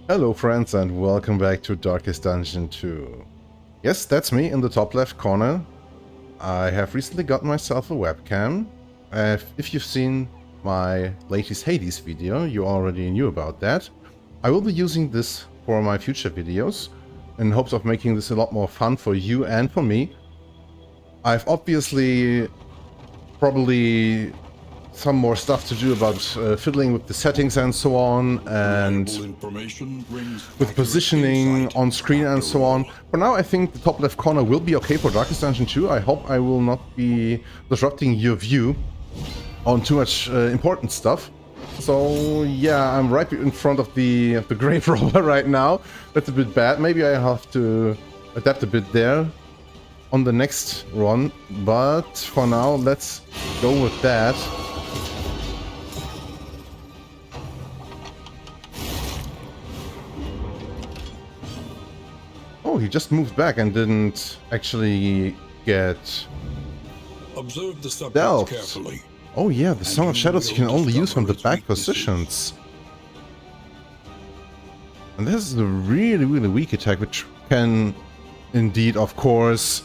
Hello friends and welcome back to Darkest Dungeon 2. Yes, that's me in the top left corner. I have recently got myself a webcam. If you've seen my latest Hades video, you already knew about that. I will be using this for my future videos in hopes of making this a lot more fun for you and for me. I've obviously probably some more stuff to do about fiddling with the settings and so on, and with positioning on screen and so on. For now, I think the top left corner will be okay for Darkest Dungeon 2. I hope I will not be disrupting your view on too much important stuff. So yeah, I'm right in front of the grave robber right now. That's a bit bad. Maybe I have to adapt a bit there on the next run, but for now, let's go with that. Oh, he just moved back and didn't actually get Observe the subject dealt. carefully. Oh yeah, the Song of Shadows you can only use from the back positions. And this is a really weak attack, which can indeed, of course,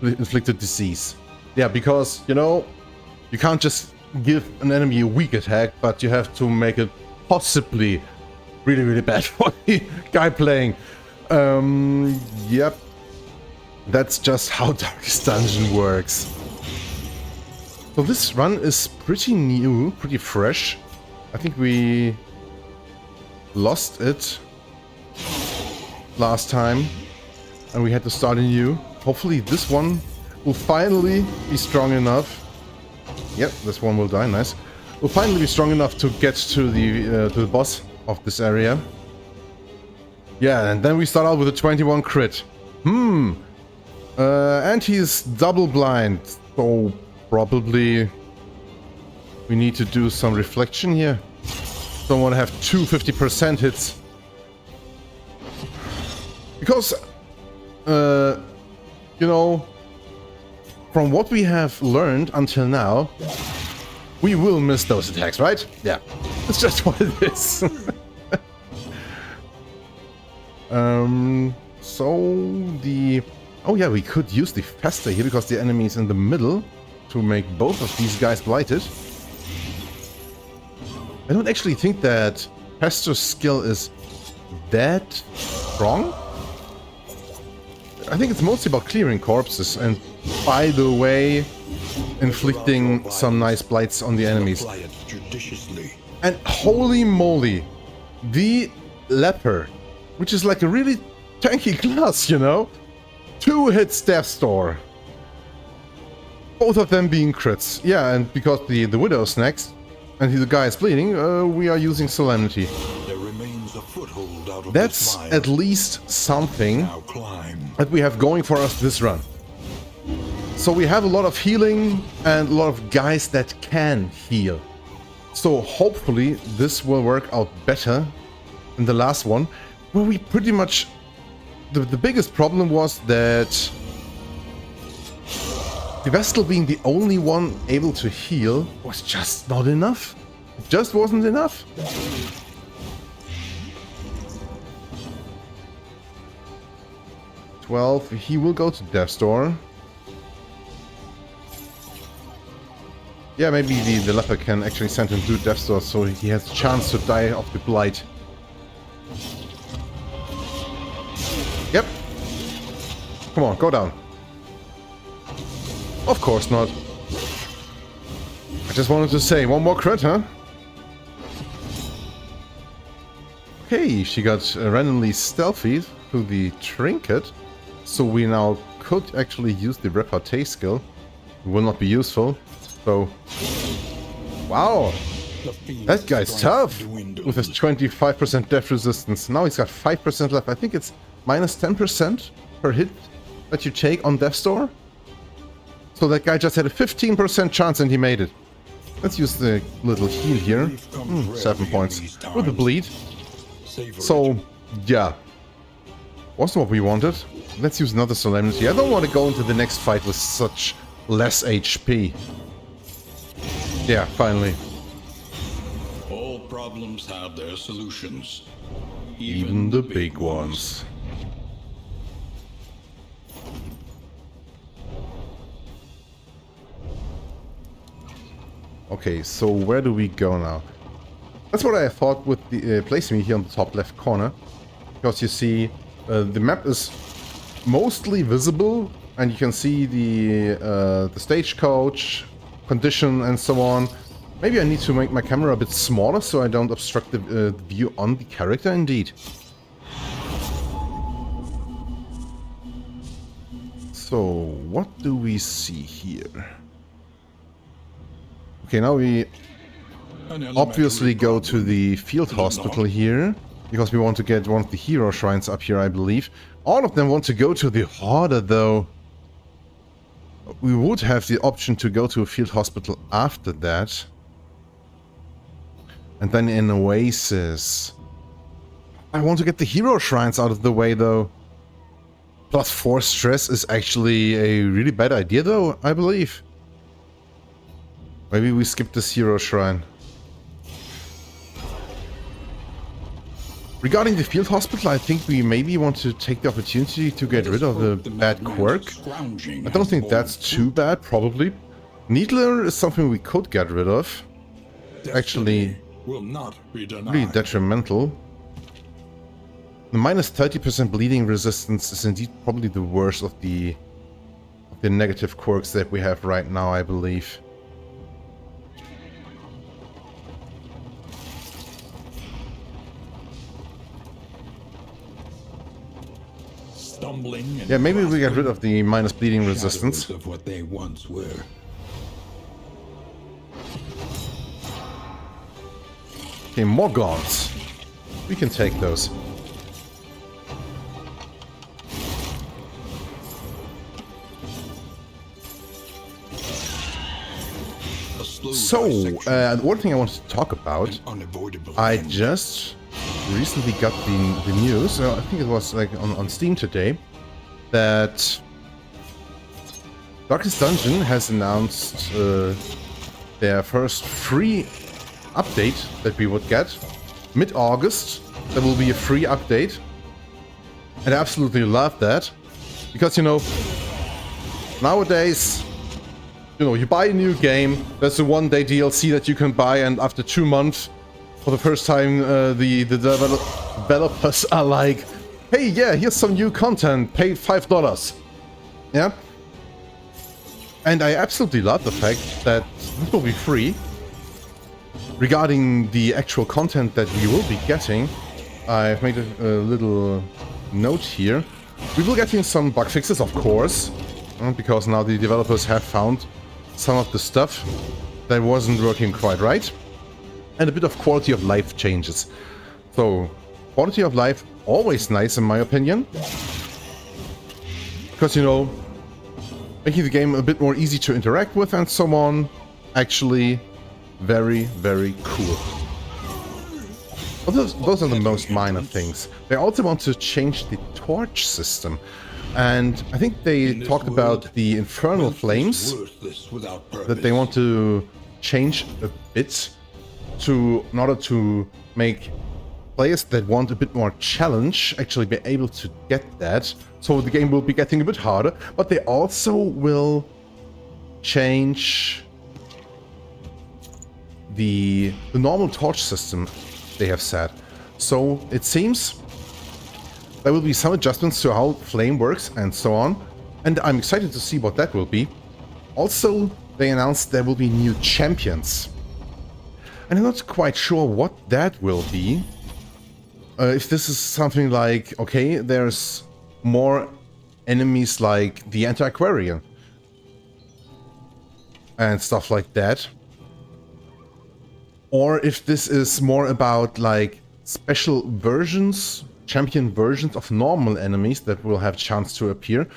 inflict a disease. Yeah, because, you know, you can't just give an enemy a weak attack, but you have to make it possibly really bad for the guy playing. Yep. That's just how Darkest Dungeon works. So this run is pretty new, pretty fresh. I think we lost it last time and we had to start anew. Hopefully this one will finally be strong enough. Yep, this one will die, nice. Will finally be strong enough to get to the boss of this area. Yeah, and then we start out with a 21 crit. And he's double blind, so probably we need to do some reflection here. Don't want to have two 50% hits. Because, you know, from what we have learned until now, we will miss those attacks, right? Yeah, it's just what it is. Oh yeah, we could use the Fester here because the enemy is in the middle to make both of these guys blighted. I don't actually think that Fester's skill is that strong. I think it's mostly about clearing corpses and, by the way, inflicting some nice blights on the enemies. And holy moly, the leper, which is like a really tanky class, you know? 2 hits Death's Door. Both of them being crits. Yeah, and because the Widow's next, and the guy is bleeding, we are using Solemnity. There remains a foothold out of That's at least something that we have going for us this run. So we have a lot of healing and a lot of guys that can heal. So hopefully this will work out better than the last one, where we pretty much... The biggest problem was that the Vestal being the only one able to heal was just not enough. It just wasn't enough. He will go to Death's Door. Yeah, maybe the leper can actually send him to Death's Door so he has a chance to die of the blight. Yep. Come on, go down. Of course not. I just wanted to say, one more crit, huh? Okay, she got randomly stealthy through the trinket. So we now could actually use the repartee skill. It will not be useful. So... Wow! That guy's tough! With his 25% death resistance. Now he's got 5% left. I think it's minus 10% per hit that you take on Death's Door. So that guy just had a 15% chance and he made it. Let's use the little heal here. 7 points. With a bleed. So, yeah. Wasn't what we wanted. Let's use another Solemnity. I don't want to go into the next fight with such less HP. Yeah, finally. All problems have their solutions. even the big ones. Okay, so where do we go now? That's what I thought with the placing me here on the top left corner. Because you see, the map is mostly visible, and you can see the stagecoach, condition, and so on. Maybe I need to make my camera a bit smaller so I don't obstruct the view on the character, indeed. So, what do we see here? Okay, now we obviously go to the field hospital here, because we want to get one of the hero shrines up here, I believe. All of them want to go to the Horde, though. We would have the option to go to a field hospital after that. And then an oasis. I want to get the hero shrines out of the way, though. Plus 4 stress is actually a really bad idea, though, I believe. Maybe we skip this hero shrine. Regarding the field hospital, I think we maybe want to take the opportunity to get rid of the bad quirk. I don't think that's too bad, probably. Needler is something we could get rid of. Actually, really detrimental. The minus 30% bleeding resistance is indeed probably the worst of the negative quirks that we have right now, I believe. Yeah, maybe we get rid of the minus bleeding resistance. Of what they once were. Okay, more gods. We can take those. So, one thing I wanted to talk about, I just recently got the news, I think it was like on Steam today, that Darkest Dungeon has announced their first free update that we would get. Mid-August, there will be a free update. And I absolutely love that. Because, you know, nowadays, you know, you buy a new game, there's a one-day DLC that you can buy, and after 2 months, for the first time, the developers are like, hey, yeah, here's some new content, pay $5. Yeah? And I absolutely love the fact that this will be free. Regarding the actual content that we will be getting, I've made a little note here. We will get in some bug fixes, of course, because now the developers have found some of the stuff that wasn't working quite right. And a bit of quality of life changes. So, quality of life, always nice in my opinion. Because, you know, making the game a bit more easy to interact with and so on, actually very, very cool. But those are the most minor things. They also want to change the torch system. And I think they talked about the infernal flames that they want to change a bit in order to make players that want a bit more challenge actually be able to get that. So the game will be getting a bit harder, but they also will change the normal torch system they have said. So it seems there will be some adjustments to how flame works and so on, and I'm excited to see what that will be. Also, they announced there will be new champions, and I'm not quite sure what that will be. If this is something like, okay, there's more enemies like the Antiquarian and stuff like that. Or if this is more about like special versions, champion versions of normal enemies that will have chance to appear.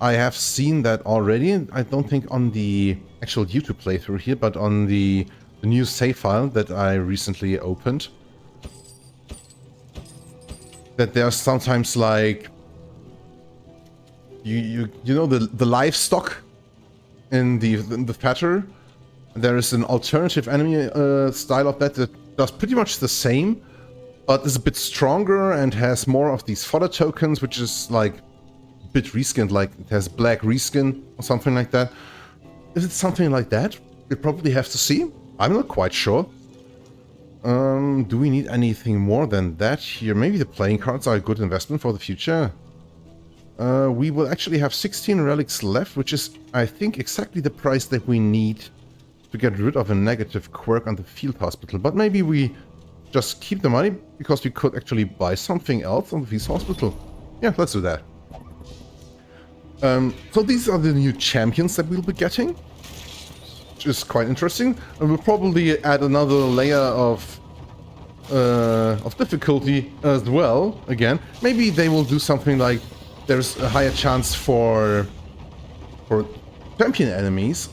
I have seen that already. I don't think on the actual YouTube playthrough here, but on the new save file that I recently opened. That there's sometimes like you know the livestock in the fatter. There is an alternative enemy style of that does pretty much the same, but is a bit stronger and has more of these fodder tokens, which is like a bit reskinned, like it has black reskin or something like that. If it's something like that, we probably have to see. I'm not quite sure. Do we need anything more than that here? Maybe the playing cards are a good investment for the future. We will actually have 16 relics left, which is, I think, exactly the price that we need to get rid of a negative quirk on the field hospital. But maybe we just keep the money because we could actually buy something else on the field hospital. Yeah, let's do that. So these are the new champions that we'll be getting, which is quite interesting. And we'll probably add another layer of difficulty as well. Again, maybe they will do something like there's a higher chance for champion enemies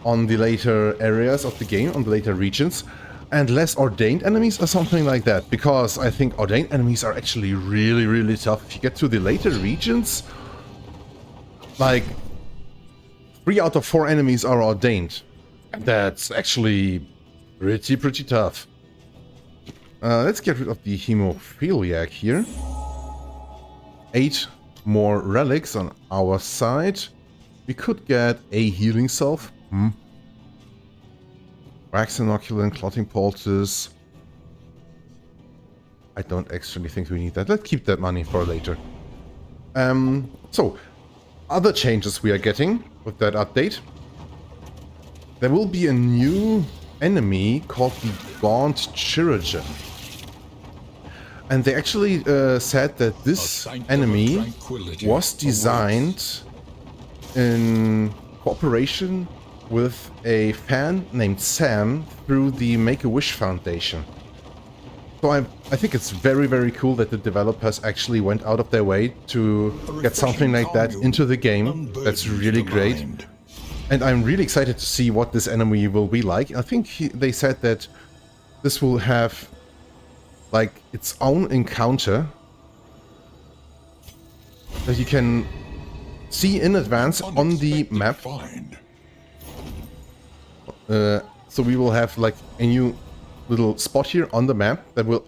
on the later areas of the game, on the later regions, and less ordained enemies or something like that. Because I think ordained enemies are actually really, really tough. If you get to the later regions, like 3 out of 4 enemies are ordained. That's actually pretty tough. Let's get rid of the hemophiliac here. 8 more relics on our side. We could get a healing salve. Wax inoculant, clotting poultice. I don't actually think we need that. Let's keep that money for later. So, other changes we are getting with that update. There will be a new enemy called the Gaunt Chirurgeon. And they actually said that this enemy was designed in cooperation with a fan named Sam through the Make-A-Wish Foundation. So I think it's very, very cool that the developers actually went out of their way to get something like that into the game. That's really great. And I'm really excited to see what this enemy will be like. I think they said that this will have like its own encounter that you can see in advance on the map. So we will have like a new little spot here on the map that will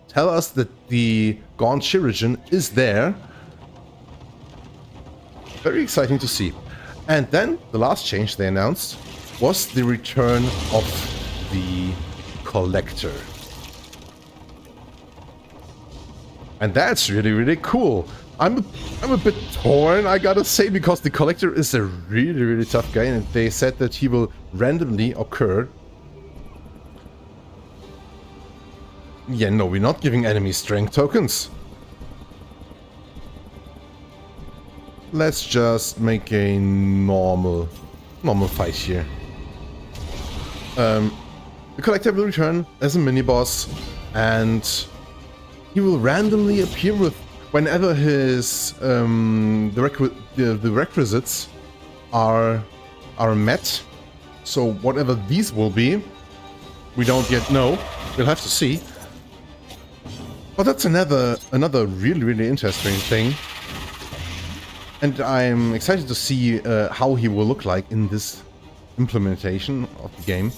tell us that the Gaunt Chirurgeon is there. Very exciting to see. And then the last change they announced was the return of the Collector. And that's really, really cool. I'm a bit torn, I gotta say, because the Collector is a really, really tough guy, and they said that he will randomly occur. Yeah, no, we're not giving enemy strength tokens. Let's just make a normal fight here. The Collector will return as a mini-boss, and he will randomly appear with whenever his the requisites are met. So whatever these will be, we don't yet know. We'll have to see. But that's another really, really interesting thing. And I'm excited to see how he will look like in this implementation of the game.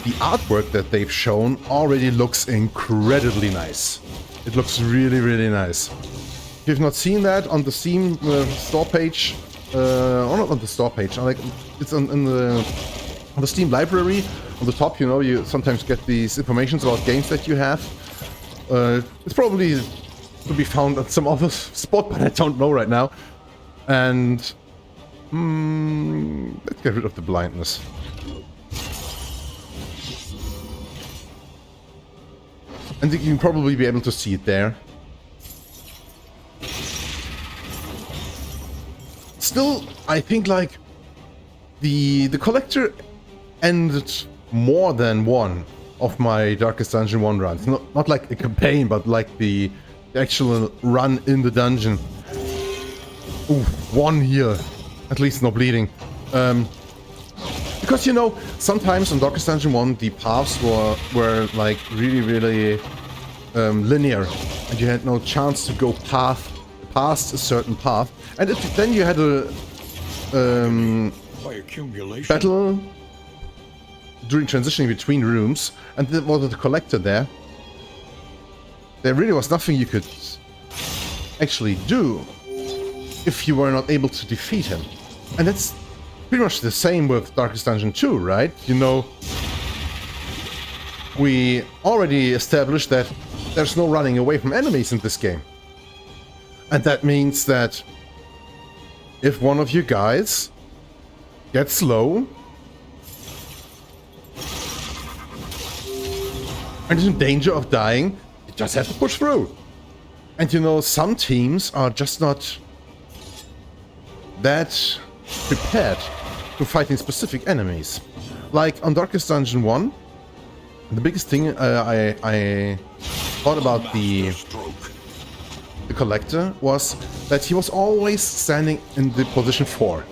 The artwork that they've shown already looks incredibly nice. It looks really, really nice. If you've not seen that on the Steam store page, or not on the store page, like it's on the Steam library, on the top, you know, you sometimes get these informations about games that you have. It's probably to be found at some other spot, but I don't know right now. And let's get rid of the blindness. And you can probably be able to see it there. Still, I think like the Collector ended more than one of my Darkest Dungeon 1 runs. Not like a campaign, but like the actual run in the dungeon. Ooh, 1 here. At least no bleeding. Because, you know, sometimes in Darkest Dungeon 1 the paths were like really, really linear. And you had no chance to go past a certain path. And then you had a battle during transitioning between rooms, and there was the Collector there. there really was nothing you could actually do if you were not able to defeat him. And that's pretty much the same with Darkest Dungeon 2, right? You know, we already established that there's no running away from enemies in this game. And that means that if one of you guys gets low and is in danger of dying, you just have to push through. And you know, some teams are just not that prepared to fighting specific enemies. Like on Darkest Dungeon 1, the biggest thing I thought about the Collector was that he was always standing in the position 4,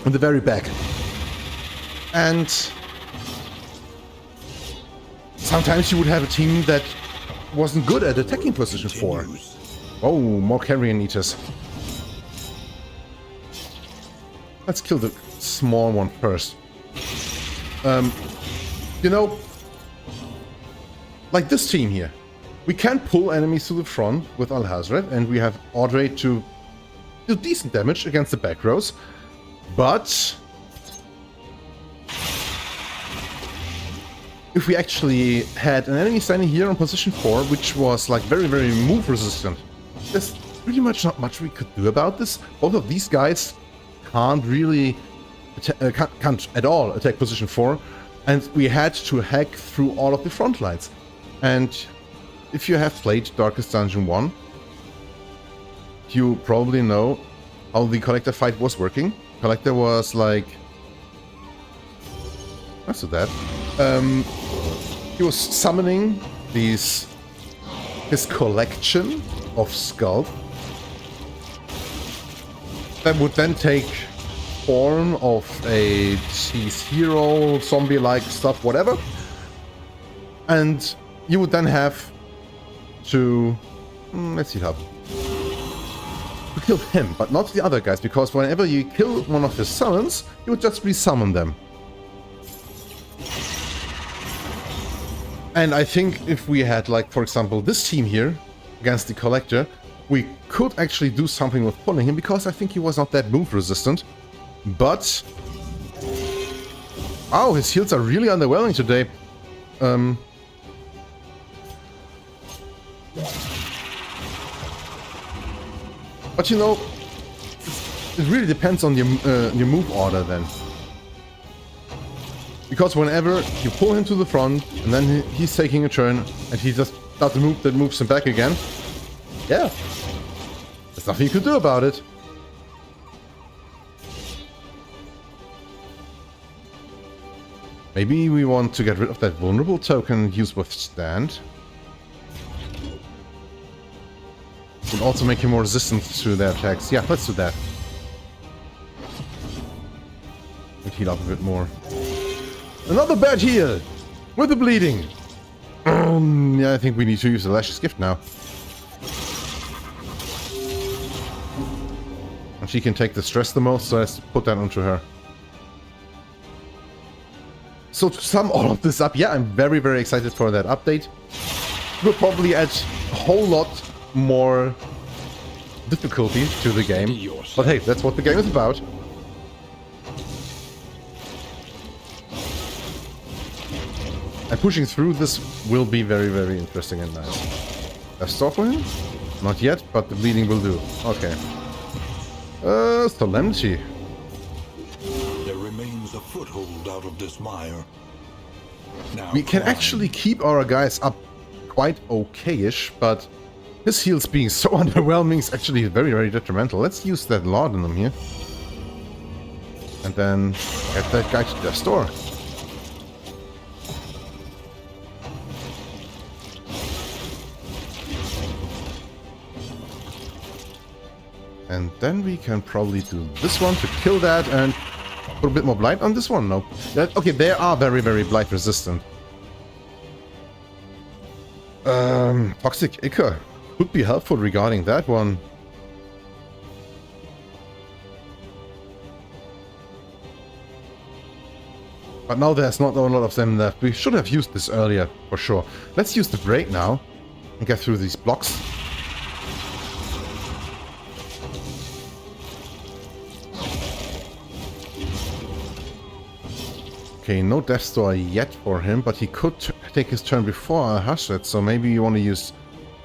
in the very back. And sometimes you would have a team that wasn't good at attacking position 4. Oh, more carrion eaters. Let's kill the small one first. You know, like this team here. We can pull enemies to the front with Al-Hazred, and we have Audrey to do decent damage against the back rows. But if we actually had an enemy standing here on position 4, which was like very, very move resistant, there's pretty much not much we could do about this. Both of these guys can't really can't at all attack position 4, and we had to hack through all of the front lines. And if you have played Darkest Dungeon 1, you probably know how the Collector fight was working. Collector was like... Let's do that. He was summoning his collection of skulls that would then take form of his hero, zombie-like stuff, whatever. And you would then have to... let's see how... to kill him, but not the other guys, because whenever you kill one of his summons, you would just resummon them. And I think if we had, like, for example, this team here against the Collector, we could actually do something with pulling him, because I think he was not that move resistant. But... oh, his heals are really underwhelming today. But you know, it really depends on your move order then. Because whenever you pull him to the front, and then he's taking a turn, and he just does the move that moves him back again, yeah, there's nothing you can do about it. Maybe we want to get rid of that vulnerable token and use Withstand. Would also make him more resistant to their attacks. Yeah, let's do that. And heal up a bit more. Another bad heal! With the bleeding! Yeah, I think we need to use the Lash's Gift now. And she can take the stress the most, so let's put that onto her. So to sum all of this up, yeah, I'm very, very excited for that update. We'll probably add a whole lot more difficulty to the game. But hey, that's what the game is about. And pushing through this will be very, very interesting and nice. A stop for him? Not yet, but the bleeding will do. Okay. Solemnity. There remains a foothold out of this mire. Now We can actually keep our guys up quite okay-ish, but his heals being so underwhelming is actually very, very detrimental. Let's use that laudanum here. And then get that guy to the store. And then we can probably do this one to kill that and put a bit more blight on this one. No. Okay, they are very, very blight resistant. Toxic Ichor would be helpful regarding that one. But now there's not a lot of them left. We should have used this earlier, for sure. Let's use the break now. and get through these blocks. Okay, no Death Star yet for him, but he could take his turn before a Hazard, so maybe you want to use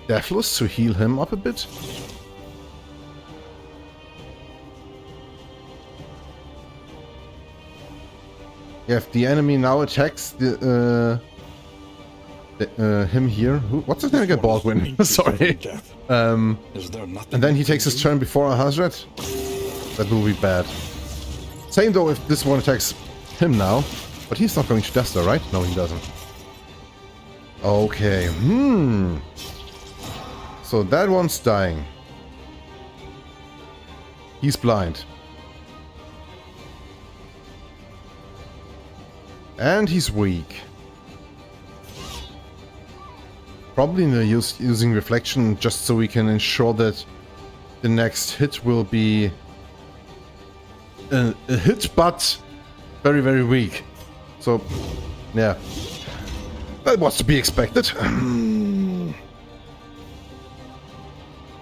Deathless to heal him up a bit? Yeah, if the enemy now attacks him here... What's his name again? Baldwin. Sorry. And then he takes his turn before a Hazard. That will be bad. Same though if this one attacks him now. But he's not going to Death Star, right? No, he doesn't. Okay, So that one's dying. He's blind. And he's weak. Probably using Reflection just so we can ensure that the next hit will be a hit, but very, very weak. So, yeah. That was to be expected.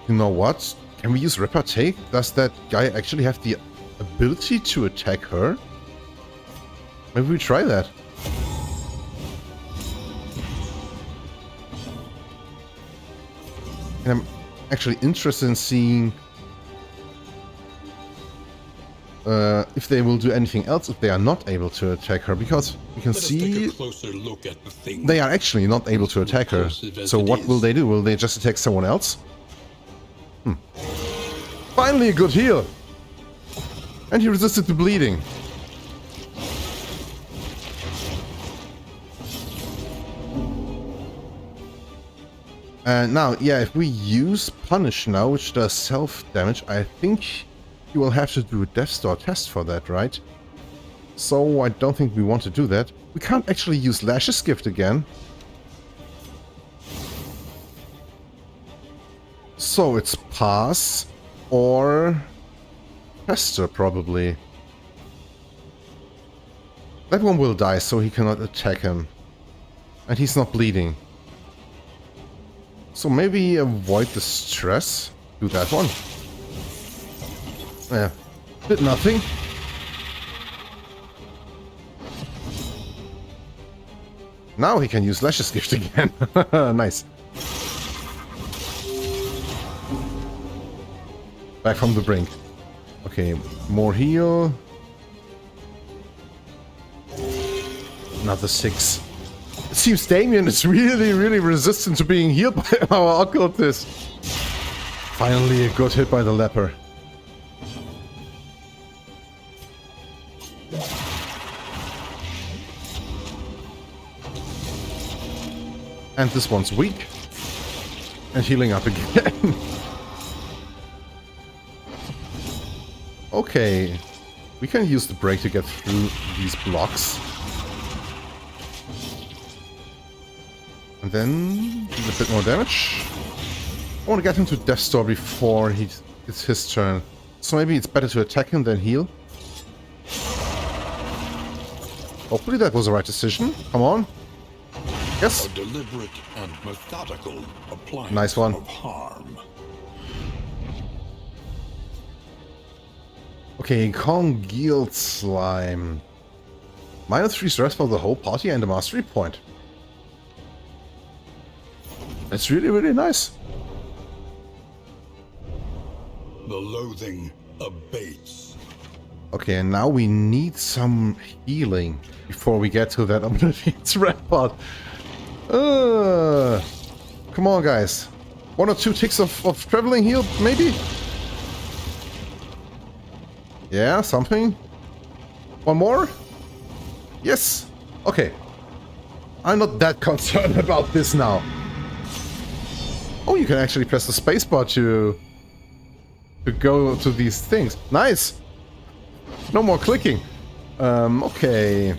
You know what? Can we use Repartee? Does that guy actually have the ability to attack her? Maybe we try that. And I'm actually interested in seeing if they will do anything else if they are not able to attack her, because we can see they are actually not able to attack her. So what will they do? Will they just attack someone else? Finally a good heal! And he resisted the bleeding. And now, yeah, if we use Punish now, which does self-damage, I think you will have to do a Death Star test for that, right? So I don't think we want to do that. We can't actually use Lash's Gift again. So it's Pass or Pester, probably. That one will die, so he cannot attack him. And he's not bleeding. So maybe avoid the stress. Do that one. Yeah. Did nothing. Now he can use Lash's Gift again. Nice. Back from the brink. Okay, more heal. Another 6. It seems Damien is really resistant to being healed by our occultist. Finally a good hit by the leper. And this one's weak. And healing up again. Okay. We can use the break to get through these blocks. And then a bit more damage. I want to get him to Death Star before it's his turn. So maybe it's better to attack him than heal. Hopefully that was the right decision. Come on. Yes. A deliberate and methodical appliance nice one. Of harm. Okay, Congealed Slime. -3 stress for the whole party and a mastery point. That's really nice. The loathing abates. Okay, and now we need some healing before we get to that Omnifiend's Rampart. Come on, guys. 1 or 2 ticks of traveling heal, maybe? Yeah, something. 1 more? Yes. Okay. I'm not that concerned about this now. Oh, you can actually press the spacebar to go to these things. Nice. No more clicking. Okay.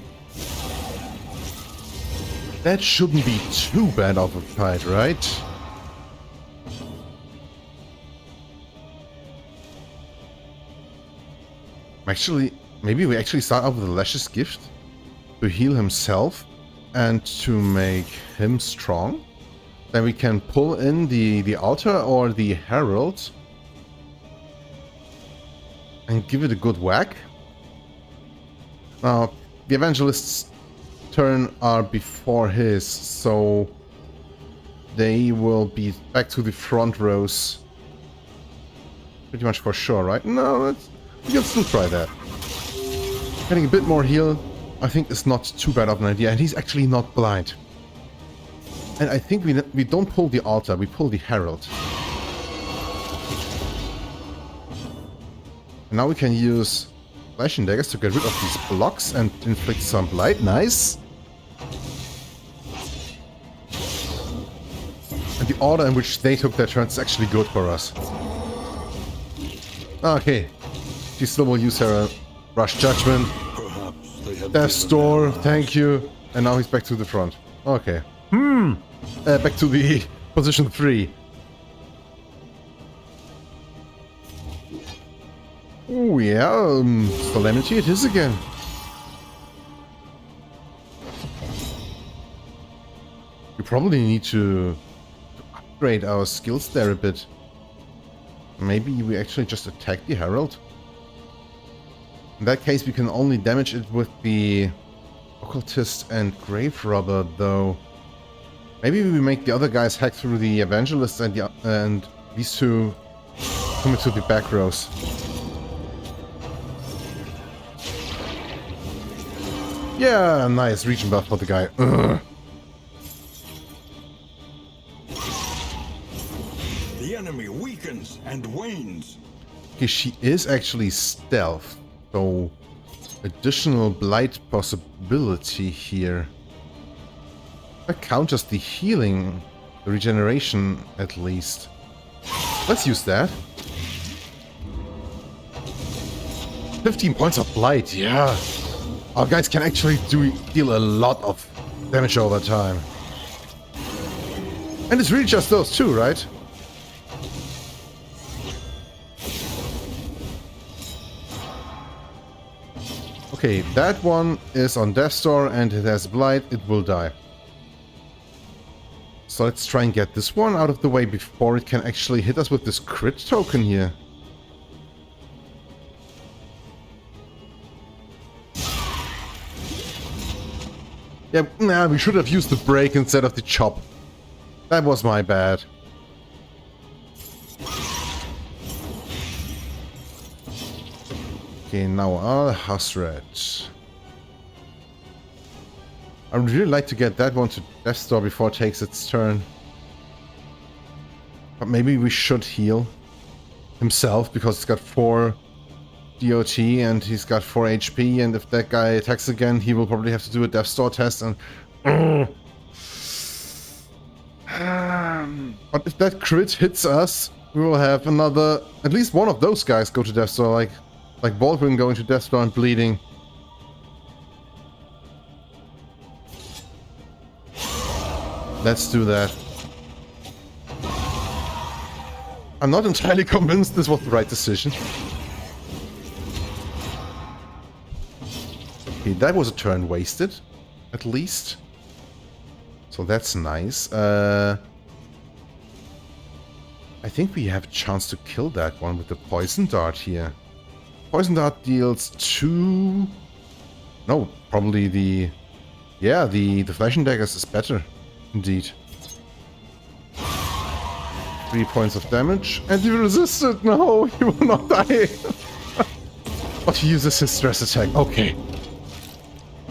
That shouldn't be too bad of a fight, right? Actually, maybe we actually start off with the Lash's Gift to heal himself and to make him strong. Then we can pull in the altar or the herald and give it a good whack. Now, the evangelist's turn are before his, so they will be back to the front rows. Pretty much for sure, right? No, we can still try that. Getting a bit more heal, I think, is not too bad of an idea, and he's actually not blind. And I think we don't pull the altar, we pull the herald. And now we can use flashing daggers to get rid of these blocks and inflict some blight. Nice. And the order in which they took their turns is actually good for us. Okay. She still will use her rush judgment. Death's door, thank you. And now he's back to the front. Okay. Back to the position 3. Oh yeah, Solemnity it is again. We probably need to upgrade our skills there a bit. Maybe we actually just attack the Herald. In that case, we can only damage it with the Occultist and Grave Robber, though. Maybe we make the other guys hack through the Evangelist and these two come into the back rows. Yeah, nice region buff for the guy. Ugh. The enemy weakens and wanes. Okay, she is actually stealth, so additional blight possibility here. That counters the healing, the regeneration at least. Let's use that. 15 points of blight, yeah. Our guys can actually deal a lot of damage over time. And it's really just those two, right? Okay, that one is on Death's Door and it has Blight, it will die. So let's try and get this one out of the way before it can actually hit us with this crit token here. Yeah, nah, we should have used the break instead of the chop. That was my bad. Okay, now Al-Hasret. I would really like to get that one to Death's Door before it takes its turn. But maybe we should heal himself, because he's got 4 DOT and he's got 4 HP, and if that guy attacks again, he will probably have to do a Death's Door test, and... But if that crit hits us, we will have another... At least one of those guys go to Death's Door, like Baldwin going to Death's Door and bleeding. Let's do that. I'm not entirely convinced this was the right decision. Okay, that was a turn wasted, at least. So that's nice. I think we have a chance to kill that one with the Poison Dart here. Poison Dart deals 2... No, probably the... Yeah, the Flashing Daggers is better. Indeed. 3 points of damage. And he resisted! No, he will not die! But he uses his stress attack. Okay.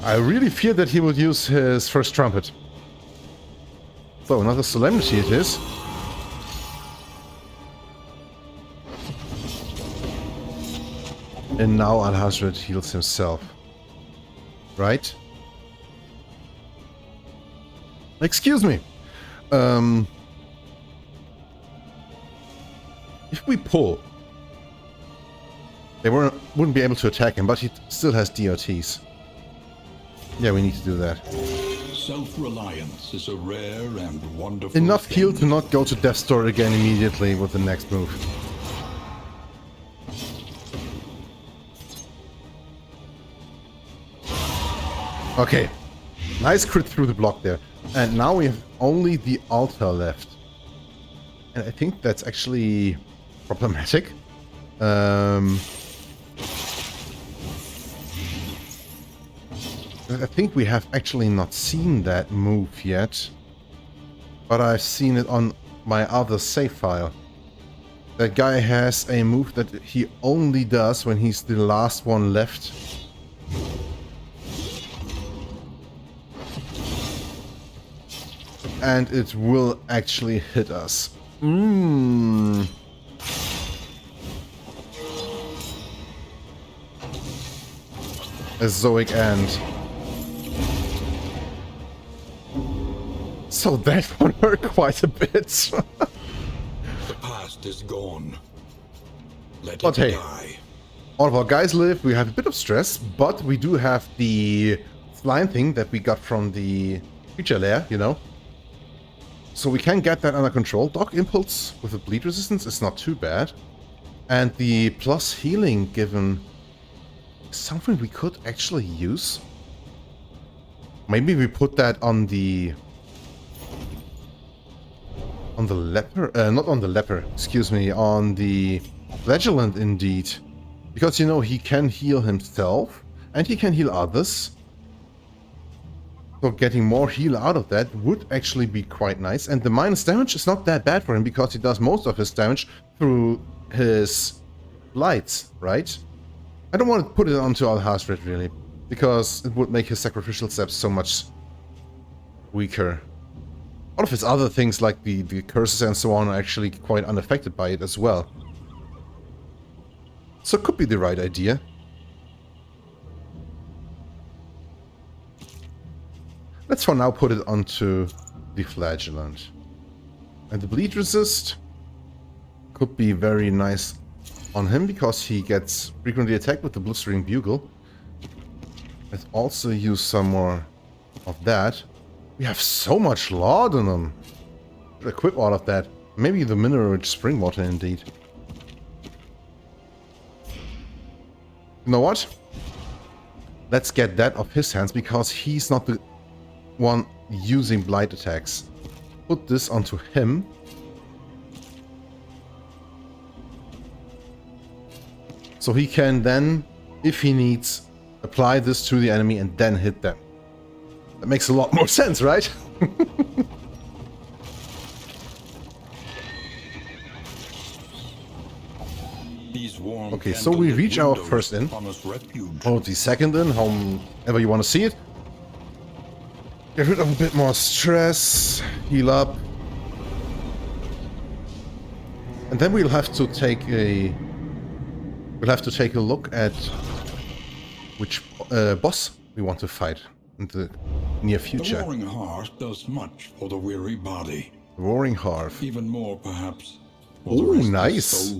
I really fear that he will use his first trumpet. So, another Solemnity it is. And now Al-Hasret heals himself. Right? Excuse me. If we pull, they wouldn't be able to attack him, but he still has DOTs. Yeah, we need to do that. Self-reliance is a rare and wonderful Enough thing. heal to not go to Death's Door again immediately with the next move. Okay. Nice crit through the block there. And now we have only the altar left. And I think that's actually problematic. I think we have actually not seen that move yet. But I've seen it on my other save file. That guy has a move that he only does when he's the last one left. And it will actually hit us. A Zoic End. So that one hurt quite a bit. The past is gone. Let But it hey, die. all of our guys live. We have a bit of stress, but we do have the slime thing that we got from the creature lair, you know. So we can get that under control. Dog Impulse with a bleed resistance is not too bad. And the plus healing given is something we could actually use. Maybe we put that on the leper, not on the leper, excuse me, on the flagellant indeed. Because, you know, he can heal himself and he can heal others. So getting more heal out of that would actually be quite nice. And the minus damage is not that bad for him because he does most of his damage through his lights, right? I don't want to put it onto Alhazred really, because it would make his sacrificial steps so much weaker. All of his other things like the curses and so on are actually quite unaffected by it as well. So it could be the right idea. Let's for now put it onto the flagellant. And the bleed resist could be very nice on him because he gets frequently attacked with the blistering bugle. Let's also use some more of that. We have so much laudanum. Should equip all of that. Maybe the mineral-rich spring water indeed. You know what? Let's get that off his hands because he's not the one using blight attacks. Put this onto him. So he can then, if he needs, apply this to the enemy and then hit them. That makes a lot more sense, right? Okay, so we reach our first in. Or the second in, however you want to see it. Get rid of a bit more stress, heal up. And then we'll have to take a look at which boss we want to fight in the near future. The Roaring Hearth does much for the weary body. Roaring Hearth. Even more, perhaps. Oh, nice.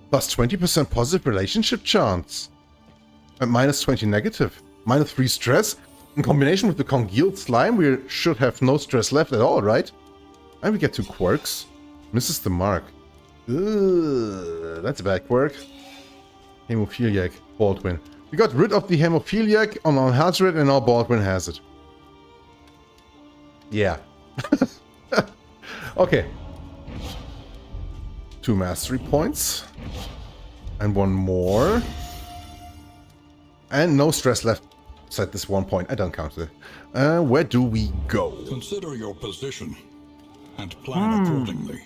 Plus 20% positive relationship chance. And minus 20 negative. Minus 3 stress. In combination with the congealed slime, we should have no stress left at all, right? And we get 2 quirks. Misses the mark. Ugh, that's a bad quirk. Hemophiliac. Baldwin. We got rid of the hemophiliac on Alhazred and now Baldwin has it. Yeah. Okay. 2 mastery points. And 1 more. And no stress left at this 1 point. I don't count it. Where do we go? Consider your position and plan accordingly.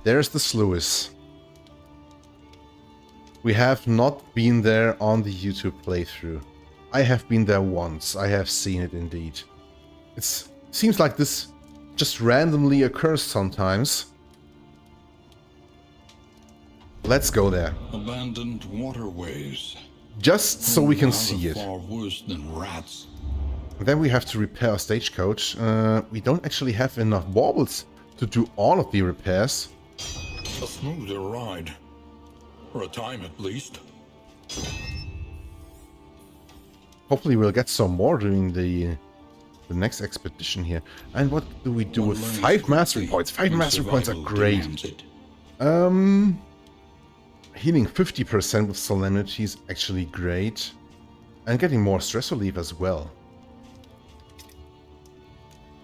There's the Sluice. We have not been there on the YouTube playthrough. I have been there once. I have seen it indeed. It seems like this just randomly occurs sometimes. Let's go there. Abandoned waterways. Just so we can see it. Far worse than rats. Then we have to repair our stagecoach. We don't actually have enough baubles to do all of the repairs. A smoother ride. For a time at least. Hopefully we'll get some more during the next expedition here. And what do we do with 5 mastery points? 5 mastery points are great. Healing 50% with Solemnity is actually great. And getting more stress relief as well.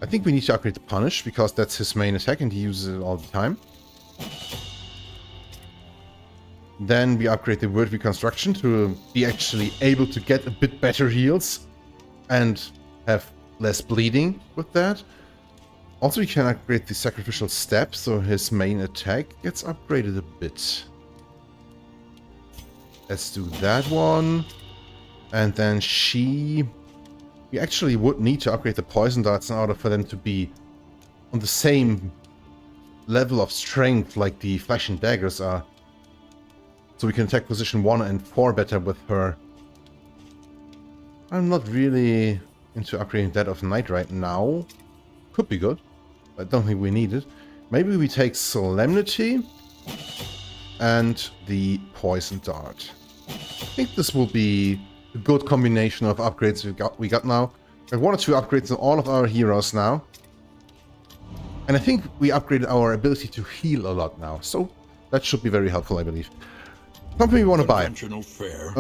I think we need to upgrade the Punish, because that's his main attack and he uses it all the time. Then we upgrade the Word Reconstruction to be actually able to get a bit better heals and have less bleeding with that. Also, we can upgrade the Sacrificial Step, so his main attack gets upgraded a bit. Let's do that one. And then we actually would need to upgrade the Poison Darts in order for them to be on the same level of strength like the Flash and Daggers are. So we can attack position 1 and 4 better with her. I'm not really into upgrading that of Knight right now. Could be good. I don't think we need it. Maybe we take Solemnity and the Poison Dart. I think this will be a good combination of upgrades we got now. I have 1 or 2 upgrades on all of our heroes now. And I think we upgraded our ability to heal a lot now. So that should be very helpful, I believe. Something we want to buy. Conventional fare,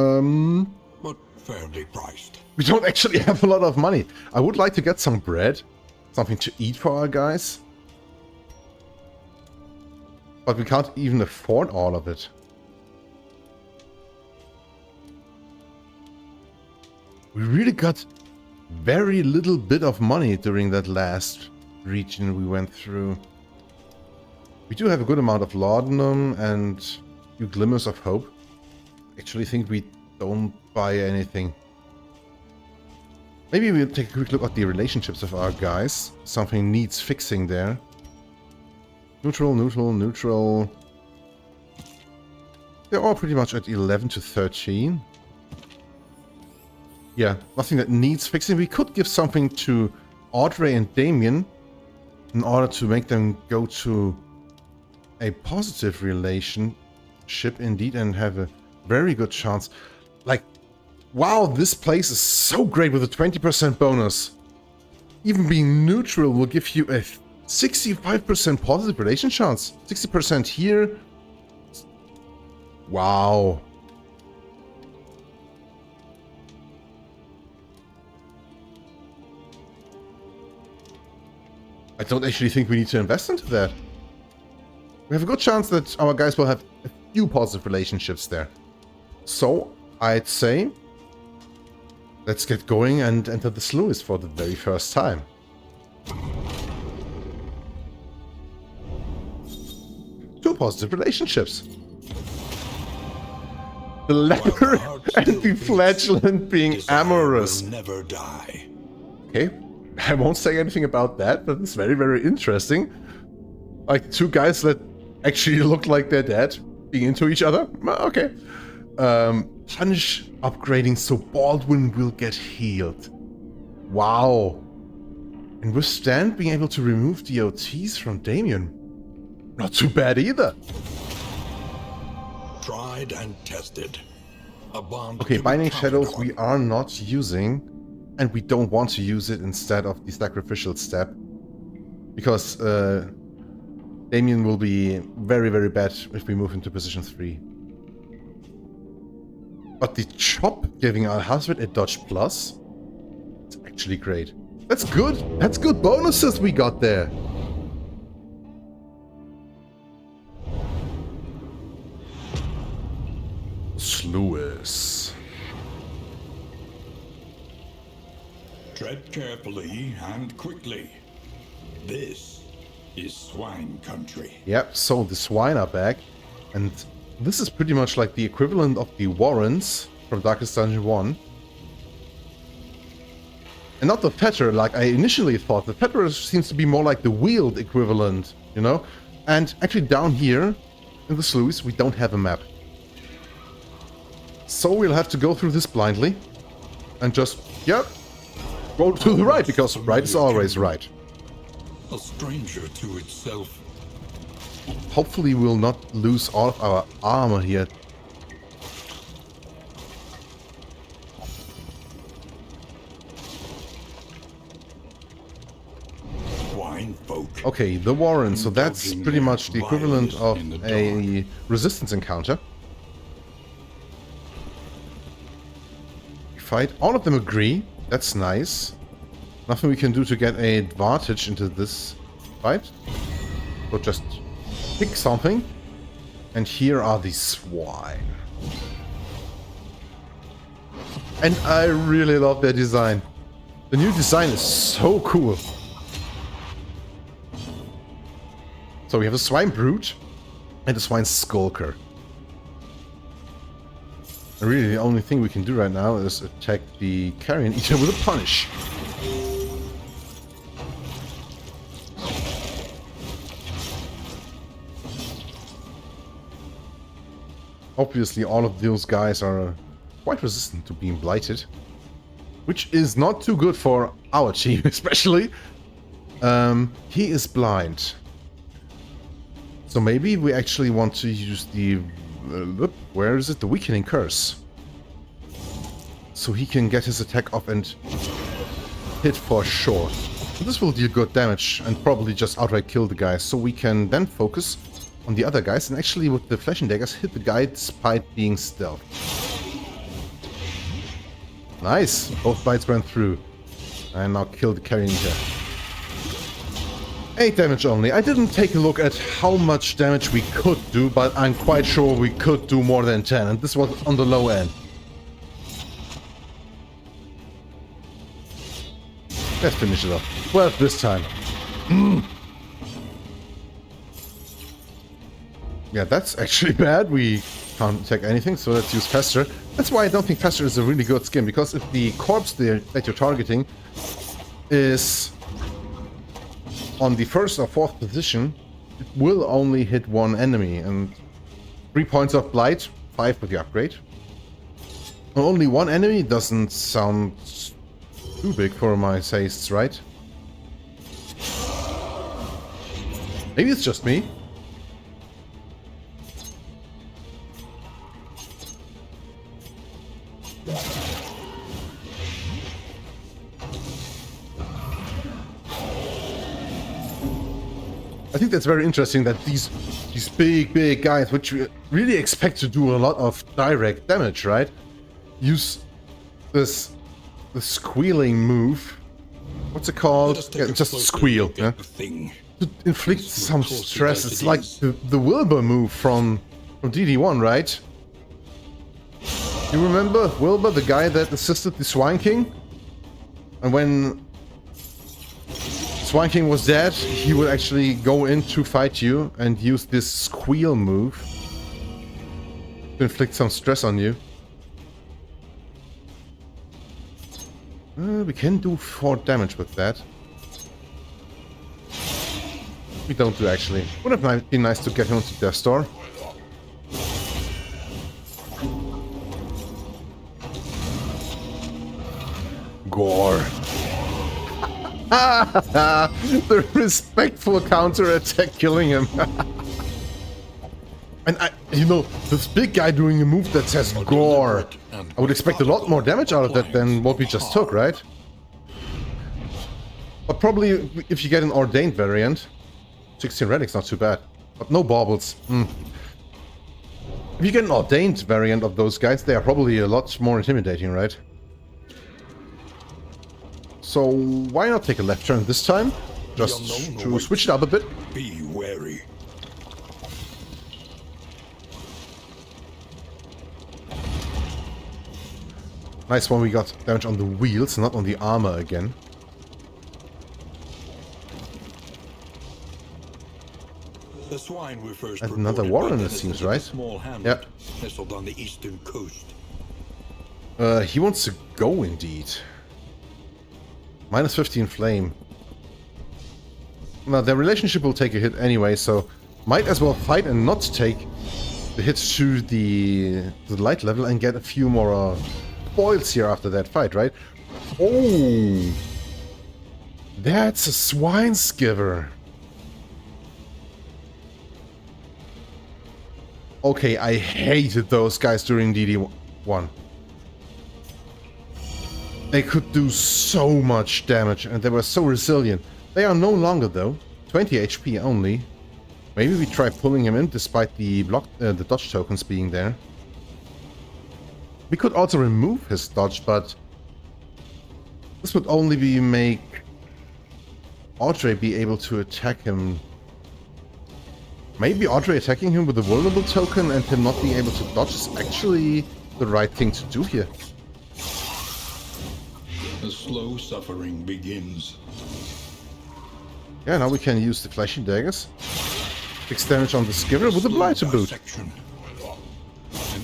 but fairly priced. We don't actually have a lot of money. I would like to get some bread. Something to eat for our guys. But we can't even afford all of it. We really got very little bit of money during that last region we went through. We do have a good amount of laudanum and few glimmers of hope. Actually think we don't buy anything. Maybe we'll take a quick look at the relationships of our guys. Something needs fixing there. Neutral, neutral, neutral. They're all pretty much at 11 to 13. Yeah, nothing that needs fixing. We could give something to Audrey and Damien in order to make them go to a positive relationship indeed and have a very good chance. Like, wow, this place is so great with a 20% bonus. Even being neutral will give you a 65% positive relation chance. 60% here. Wow. I don't actually think we need to invest into that. We have a good chance that our guys will have a few positive relationships there. So, I'd say, let's get going and enter the Sluice for the very first time. Two positive relationships. The leper and the flagellant being amorous. Never die. Okay, I won't say anything about that, but it's very, very interesting. Like, two guys that actually look like they're dead, being into each other. Okay. Punish upgrading so Baldwin will get healed. Wow. And withstand being able to remove DOTs from Damien. Not too bad either. Tried and tested. A bond. Okay, Binding Shadows we are not using, and we don't want to use it instead of the Sacrificial Step, because Damien will be very, very bad if we move into position 3. But the Chop giving Alhazred a dodge plus, it's actually great. That's good. That's good bonuses we got there. Sluice. Tread carefully and quickly. This is swine country. Yep, so the swine are back, and this is pretty much like the equivalent of the Warrens from Darkest Dungeon 1. And not the Fetter, like I initially thought. The Fetter seems to be more like the Wheeled equivalent, you know? And actually down here in the Sluice, we don't have a map. So we'll have to go through this blindly and just, yep, go to the right, because right is always right. A stranger to itself. Hopefully we'll not lose all of our armor here. Swine folk. Okay, the Warren, so that's pretty much the equivalent of a resistance encounter. We fight, all of them agree, that's nice. Nothing we can do to get an advantage into this fight. So just pick something. And here are the swine. And I really love their design. The new design is so cool. So we have a swine brute and a swine skulker. And really the only thing we can do right now is attack the carrion eater with a punish. Obviously all of those guys are quite resistant to being blighted, which is not too good for our team, especially. He is blind. So maybe we actually want to use the... where is it? The weakening curse. So he can get his attack off and hit for sure. This will deal good damage and probably just outright kill the guys. So we can then focus on the other guys and actually with the flashing daggers hit the guy despite being stealth. Nice! Both bites went through. And now kill the carrion eater. 8 damage only. I didn't take a look at how much damage we could do, but I'm quite sure we could do more than 10, and this was on the low end. Let's finish it off. Well, this time. Yeah, that's actually bad. We can't attack anything, so let's use Fester. That's why I don't think Fester is a really good skin, because if the corpse there that you're targeting is on the 1st or 4th position, it will only hit one enemy, and 3 points of blight, 5 with the upgrade. Only one enemy doesn't sound too big for my tastes, right? Maybe it's just me. I think that's very interesting that these big guys, which we really expect to do a lot of direct damage, right? Use this the squealing move. What's it called? Yeah, just squeal, yeah? To inflict some stress. It's like the Wilbur move from DD1, right? You remember Wilbur, the guy that assisted the Swine King? And when Swine King was dead, he would actually go in to fight you and use this squeal move to inflict some stress on you. We can do 4 damage with that. We don't do actually. Would have been nice to get him to Death Star. Gore. The respectful counter-attack killing him. And you know, this big guy doing a move that says gore. I would expect a lot more damage out of that than what we just took, right? But probably if you get an ordained variant, 16 relic's not too bad. But no baubles. If you get an ordained variant of those guys, they are probably a lot more intimidating, right? So why not take a left turn this time? Just to switch it up a bit. Be wary. Nice one, we got damage on the wheels, not on the armor again. The swine we first And another warren, it seems, right? Yeah. Nestled on the eastern coast. He wants to go indeed. Minus 15 flame. Now, their relationship will take a hit anyway, so might as well fight and not take the hits to the light level and get a few more spoils here after that fight, right? Oh! That's a swine skiver. Okay, I hated those guys during DD1. They could do so much damage and they were so resilient. They are no longer though. 20 HP only. Maybe we try pulling him in despite the dodge tokens being there. We could also remove his dodge, but this would only make Audrey be able to attack him? Maybe Audrey attacking him with a vulnerable token and him not being able to dodge is actually the right thing to do here. The slow suffering begins. Yeah, now we can use the flashing daggers. 6 damage on the skiver with a blight to boot. An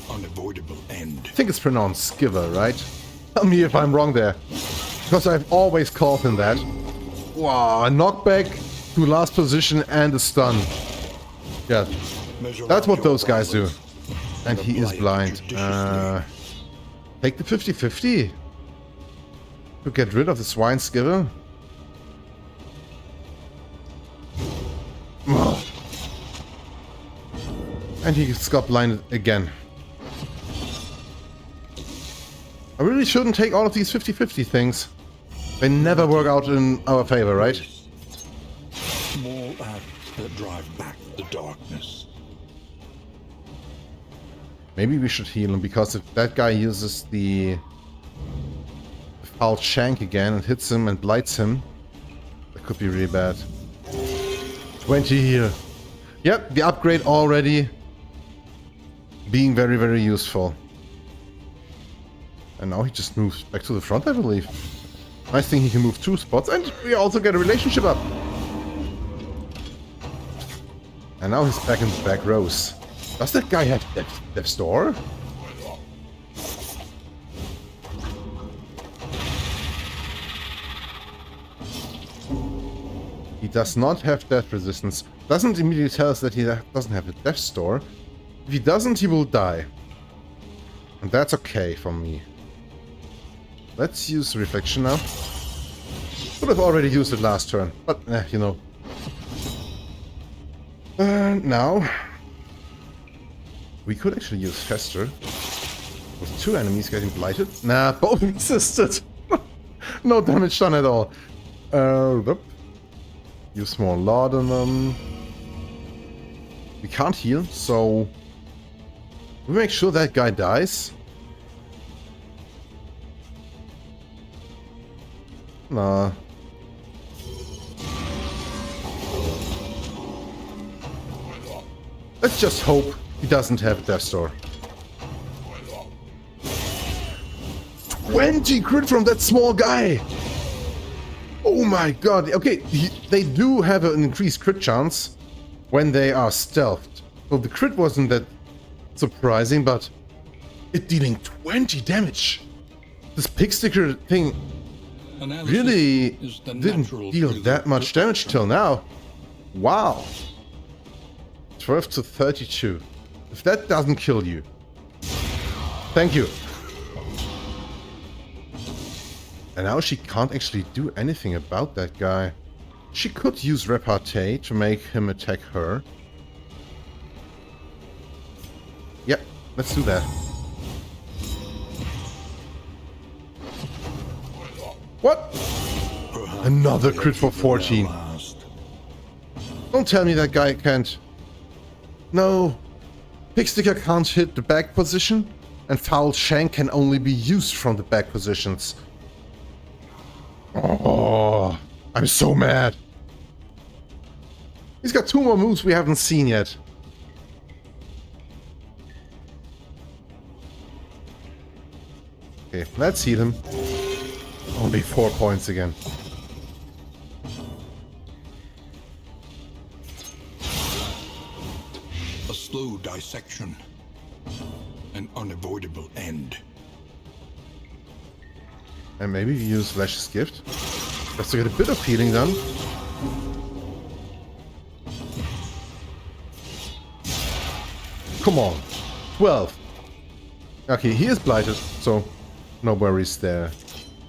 unavoidable end. I think it's pronounced skiver, right? Tell me if I'm wrong there. Because I've always called him that. Wow, a knockback to last position and a stun. Yeah, that's what those guys do. And he is blind. Take the 50-50 to get rid of the swine skiver. Oh. And he got blinded again. I really shouldn't take all of these 50-50 things. They never work out in our favor, right? Small acts that drive back the darkness. Maybe we should heal him, because if that guy uses the foul shank again and hits him and blights him, that could be really bad. 20 here. Yep, the upgrade already being very, very useful. And now he just moves back to the front, I believe. Nice thing he can move 2 spots, and we also get a relationship up. And now he's back in the back rows. Does that guy have Death's Door? He does not have death resistance. Doesn't immediately tell us that he doesn't have a Death's Door. If he doesn't, he will die. And that's okay for me. Let's use Reflection now. Would have already used it last turn, but you know. Now we could actually use Fester with 2 enemies getting blighted. Nah, both resisted. No damage done at all. Use more laudanum. We can't heal, so we make sure that guy dies. Nah. Let's just hope he doesn't have a Death's Door. 20 crit from that small guy! Oh my god. Okay, they do have an increased crit chance when they are stealthed. So the crit wasn't that surprising, but it dealing 20 damage. This pig sticker thing really didn't deal that much damage till now. Wow. 12 to 32. If that doesn't kill you. Thank you. And now she can't actually do anything about that guy. She could use Repartee to make him attack her. Yep, let's do that. What? Another crit for 14. Don't tell me that guy can't... No. Pigsticker can't hit the back position, and Foul Shank can only be used from the back positions. Oh, I'm so mad. He's got 2 more moves we haven't seen yet. Okay, let's heal him. Only 4 points again. A slow dissection. An unavoidable end. And maybe we use Lash's Gift. Just to get a bit of healing done. Come on. 12. Okay, he is blighted, so no worries there.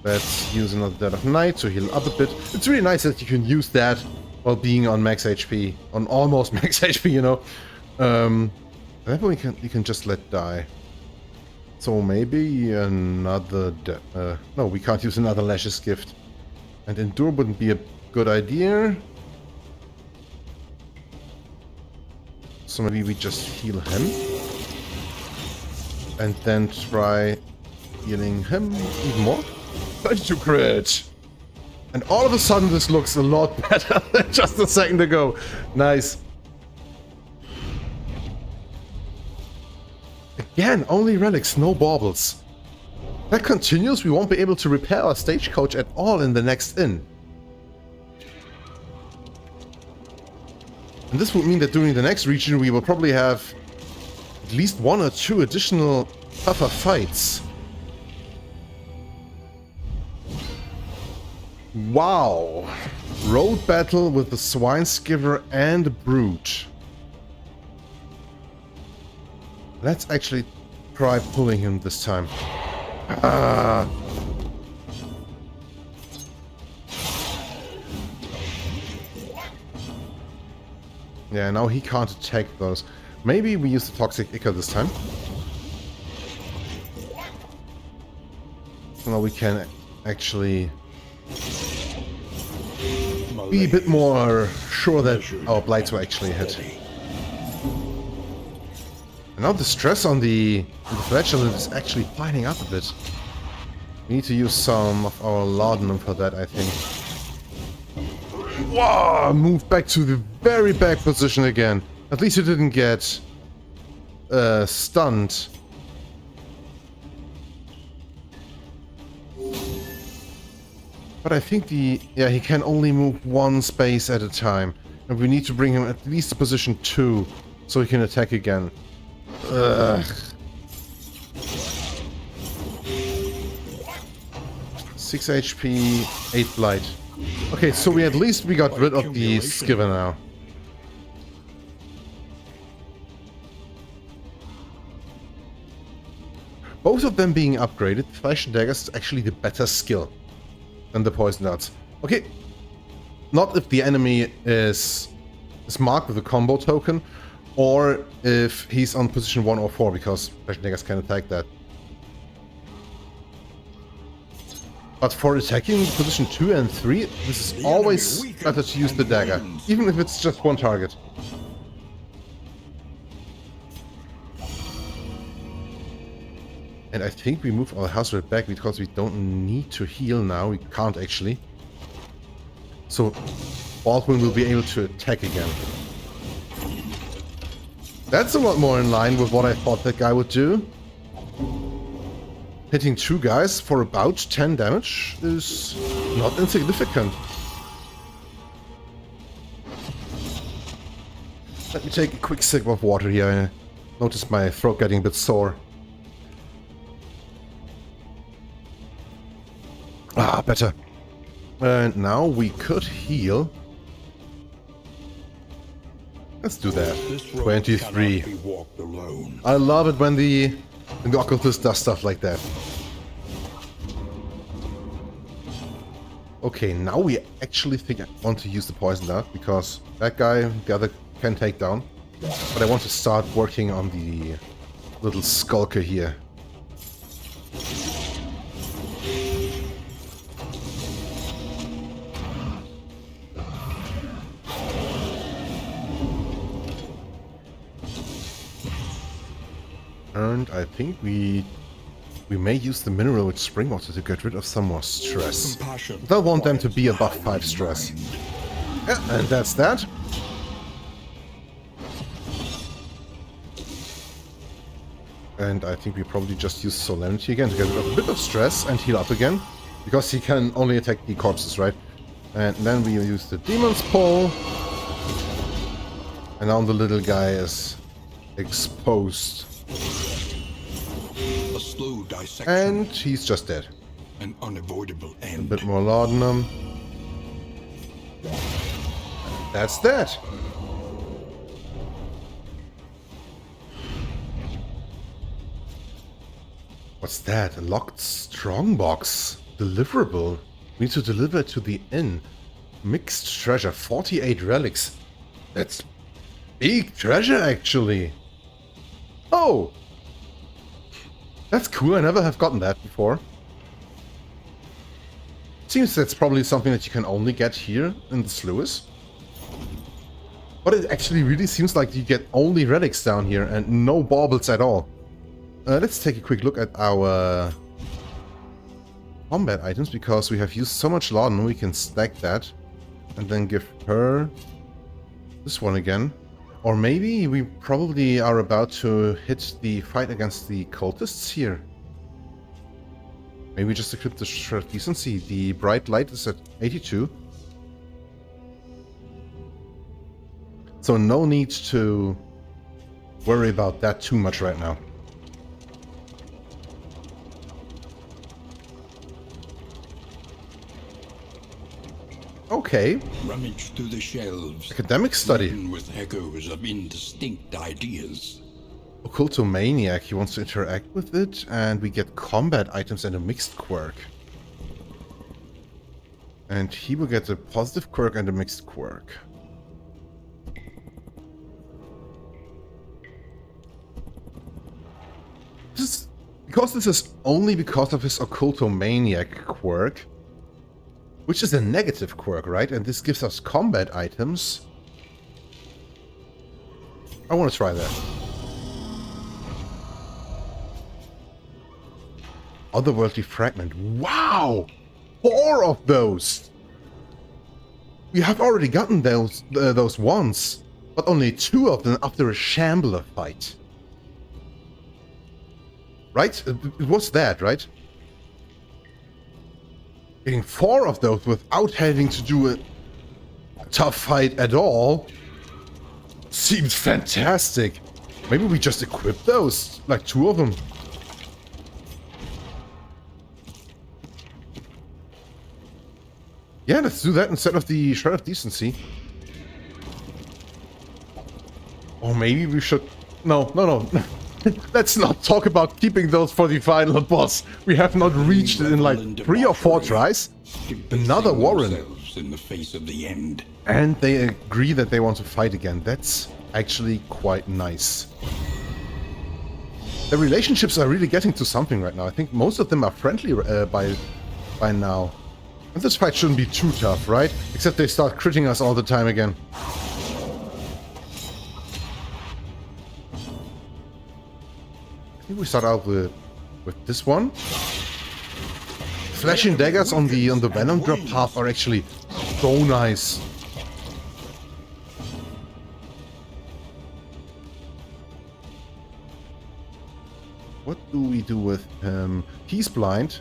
Let's use another Dead of Night to heal up a bit. It's really nice that you can use that while being on max HP. On almost max HP, you know. That way you can just let die. So maybe another... no, we can't use another Lash's Gift. And Endure wouldn't be a good idea. So maybe we just heal him. And then try healing him even more. 32 crit! And all of a sudden this looks a lot better than just a second ago. Nice. Again, only relics, no baubles. That continues, we won't be able to repair our stagecoach at all in the next inn. And this would mean that during the next region we will probably have at least 1 or 2 additional tougher fights. Wow. Road battle with the Swineskiver and Brute. Let's actually try pulling him this time. Ah. Yeah, now he can't attack those. Maybe we use the Toxic Ichor this time. So now we can actually be a bit more sure that our blights will actually hit. And now the stress on the flatulence is actually piling up a bit. We need to use some of our laudanum for that, I think. Wow! Move back to the very back position again. At least you didn't get stunned. But I think he can only move 1 space at a time. And we need to bring him at least to position 2 so he can attack again. Ugh. 6 HP, 8 blight. Okay, so we got rid of the Skiver now. Both of them being upgraded, Flash and Dagger is actually the better skill than the Poison Darts. Okay, not if the enemy is marked with a combo token, or if he's on position 1 or 4, because Flash and Daggers can attack that. But for attacking position 2 and 3, this is always better to use the dagger, even if it's just 1 target. And I think we move our house rat back because we don't need to heal now. We can't actually. So Baldwin will be able to attack again. That's a lot more in line with what I thought that guy would do. Hitting 2 guys for about 10 damage is not insignificant. Let me take a quick sip of water here. I noticed my throat getting a bit sore. Ah, better. And now we could heal. Let's do that. 23. I love it when the occultist does stuff like that. Okay, now we actually think I want to use the Poison Dart, because that guy, the other can take down. But I want to start working on the little skulker here. And I think we may use the mineral with spring water to get rid of some more stress. They'll want them to be above 5 stress. Yeah, and that's that. And I think we probably just use Solemnity again to get rid of a bit of stress and heal up again. Because he can only attack the corpses, right? And then we use the Demon's Pull. And now the little guy is exposed. A slow dissection. And he's just dead. An unavoidable end. A bit more laudanum. That's that. What's that? A locked strongbox. Deliverable. We need to deliver it to the inn. Mixed treasure. 48 relics. That's big treasure, actually. Oh! That's cool. I never have gotten that before. Seems that's probably something that you can only get here in the Sluice. But it actually really seems like you get only relics down here and no baubles at all. Let's take a quick look at our combat items because we have used so much laudanum. We can stack that and then give her this one again. Or maybe we probably are about to hit the fight against the cultists here. Maybe just equip the Shroud of Decency. The bright light is at 82. So no need to worry about that too much right now. Okay. Rummage through the shelves. Academic study. Laden with echoes of indistinct ideas. Occultomaniac, he wants to interact with it, and we get combat items and a mixed quirk. And he will get a positive quirk and a mixed quirk. This is only because of his Occultomaniac quirk, which is a negative quirk, right? And this gives us combat items. I want to try that. Otherworldly Fragment. Wow! 4 of those! We have already gotten those once, but only 2 of them after a Shambler fight. Right? It was that, right? Getting 4 of those without having to do a tough fight at all seems fantastic. Maybe we just equip those, like 2 of them. Yeah, let's do that instead of the Shroud of Decency. Or maybe we should... No. Let's not talk about keeping those for the final boss. We have not reached it in like 3 or 4 tries. Another Warren. In the face of the end. And they agree that they want to fight again. That's actually quite nice. The relationships are really getting to something right now. I think most of them are friendly by now. And this fight shouldn't be too tough, right? Except they start critting us all the time again. I think we start out with this one. Flashing daggers on the Venom drop path are actually so nice. What do we do with him? He's blind.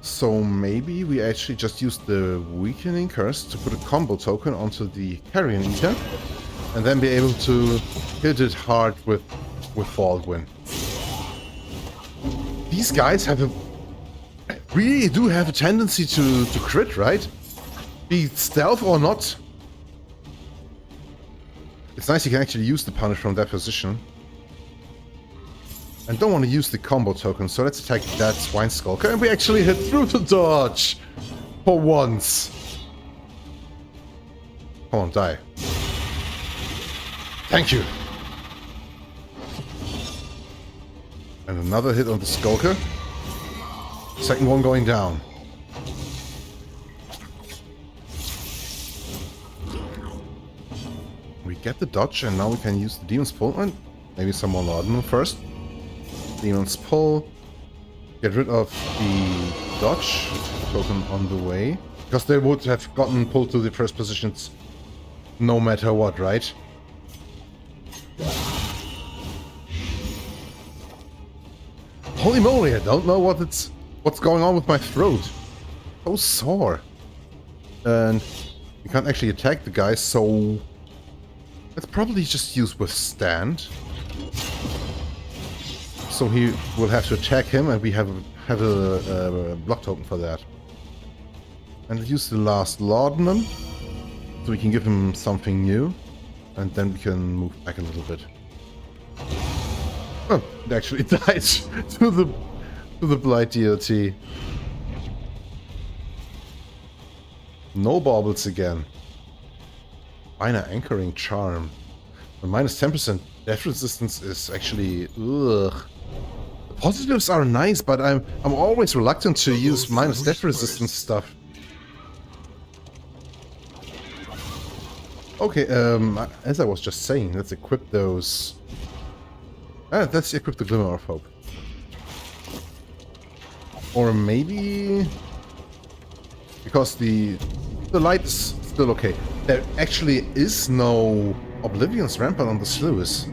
So maybe we actually just use the Weakening Curse to put a combo token onto the Carrion Eater. And then be able to hit it hard with Baldwin. These guys really do have a tendency to crit, right? Be it stealth or not. It's nice you can actually use the punish from that position. And don't want to use the combo token, so let's attack that Swine Skulker. And we actually hit through the dodge! For once. Come on, die. Thank you! And another hit on the Skulker. Second one going down. We get the dodge, and now we can use the Demon's Pull. And maybe some more laudanum first. Demon's Pull. Get rid of the dodge token on the way. Because they would have gotten pulled to the first positions no matter what, right? Holy moly, I don't know what's going on with my throat. So sore. And we can't actually attack the guy, so let's probably just use Withstand. So he will have to attack him, and we have a block token for that. And use the last laudanum, so we can give him something new, and then we can move back a little bit. Oh, it actually died to the Blight DOT. No baubles again. Minor Anchoring Charm. The minus 10% death resistance is actually ugh. The positives are nice, but I'm always reluctant to use minus death resistance stuff. Okay, as I was just saying, let's equip those. Let's equip the Glimmer of Hope. Or maybe... because the light is still okay. There actually is no Oblivion's Rampart on the Sluice.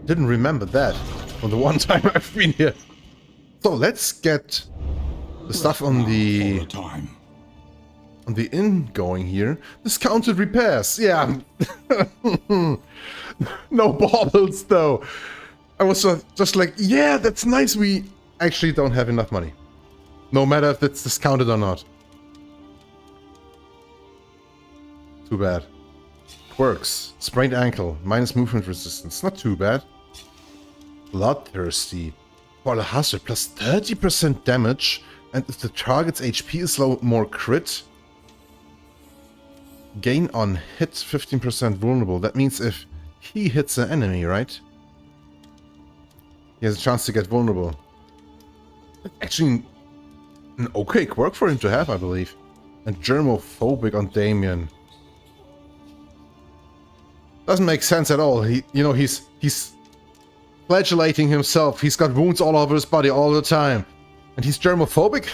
Didn't remember that from the one time I've been here. So let's get the stuff on the inn going here. Discounted repairs. Yeah. No baubles though. I was just like, yeah, that's nice. We actually don't have enough money. No matter if it's discounted or not. Too bad. Quirks. Sprained ankle. Minus movement resistance. Not too bad. Bloodthirsty. For the hazard, plus 30% damage. And if the target's HP is low, more crit. Gain on hit 15% vulnerable. That means if he hits an enemy, right? He has a chance to get vulnerable. That's actually an okay quirk for him to have, I believe. And germophobic on Damien. Doesn't make sense at all. He's flagellating himself. He's got wounds all over his body all the time. And he's germophobic?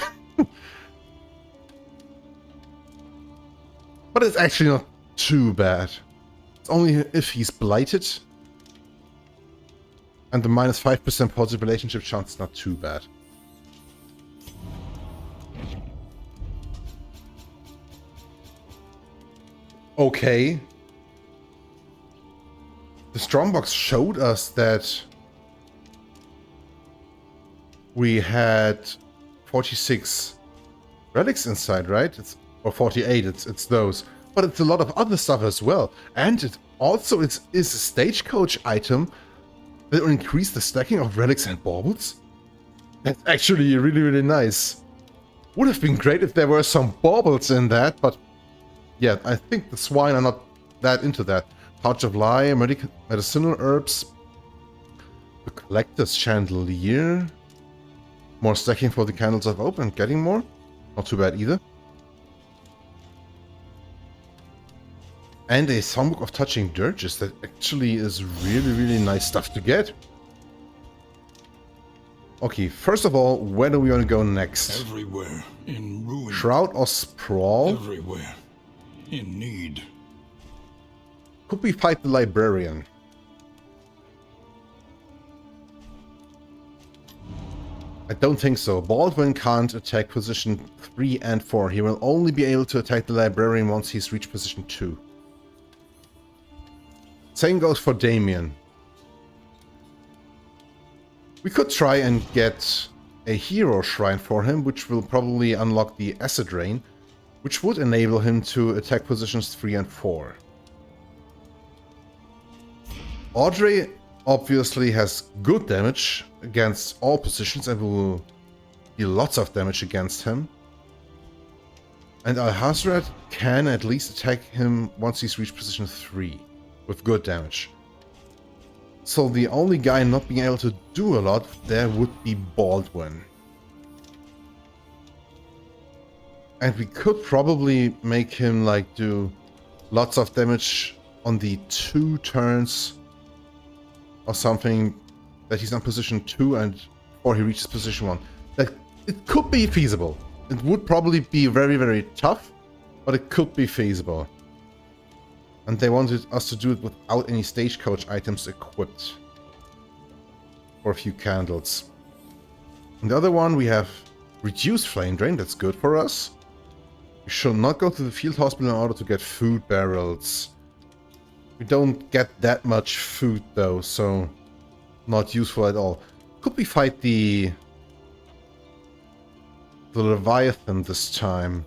But it's actually not too bad. It's only if he's blighted. And the minus 5% positive relationship chance is not too bad. Okay. The Strongbox showed us that we had 46 relics inside, right? Or 48, it's those. But it's a lot of other stuff as well. And it also is a stagecoach item that will increase the stacking of relics and baubles. That's actually really, really nice. Would have been great if there were some baubles in that, but yeah, I think the swine are not that into that. Pouch of Lie, medicinal herbs, the Collector's Chandelier, more stacking for the Candles of Hope and getting more. Not too bad either. And a Songbook of Touching Dirges that actually is really, really nice stuff to get. Okay, first of all, where do we want to go next? Everywhere in ruin. Shroud or Sprawl? Everywhere in need. Could we fight the Librarian? I don't think so. Baldwin can't attack position 3 and 4. He will only be able to attack the Librarian once he's reached position 2. Same goes for Damien. We could try and get a hero shrine for him, which will probably unlock the Acid Rain, which would enable him to attack positions 3 and 4. Audrey obviously has good damage against all positions and will deal lots of damage against him. And Alhazred can at least attack him once he's reached position 3 with good damage. So the only guy not being able to do a lot there would be Baldwin. And we could probably make him like do lots of damage on the 2 turns or something that he's on position 2 and before he reaches position 1. That it could be feasible. It would probably be very, very tough, but it could be feasible. And they wanted us to do it without any stagecoach items equipped. Or a few candles. And the other one, we have reduced flame drain. That's good for us. We should not go to the field hospital in order to get food barrels. We don't get that much food though, so not useful at all. Could we fight the Leviathan this time?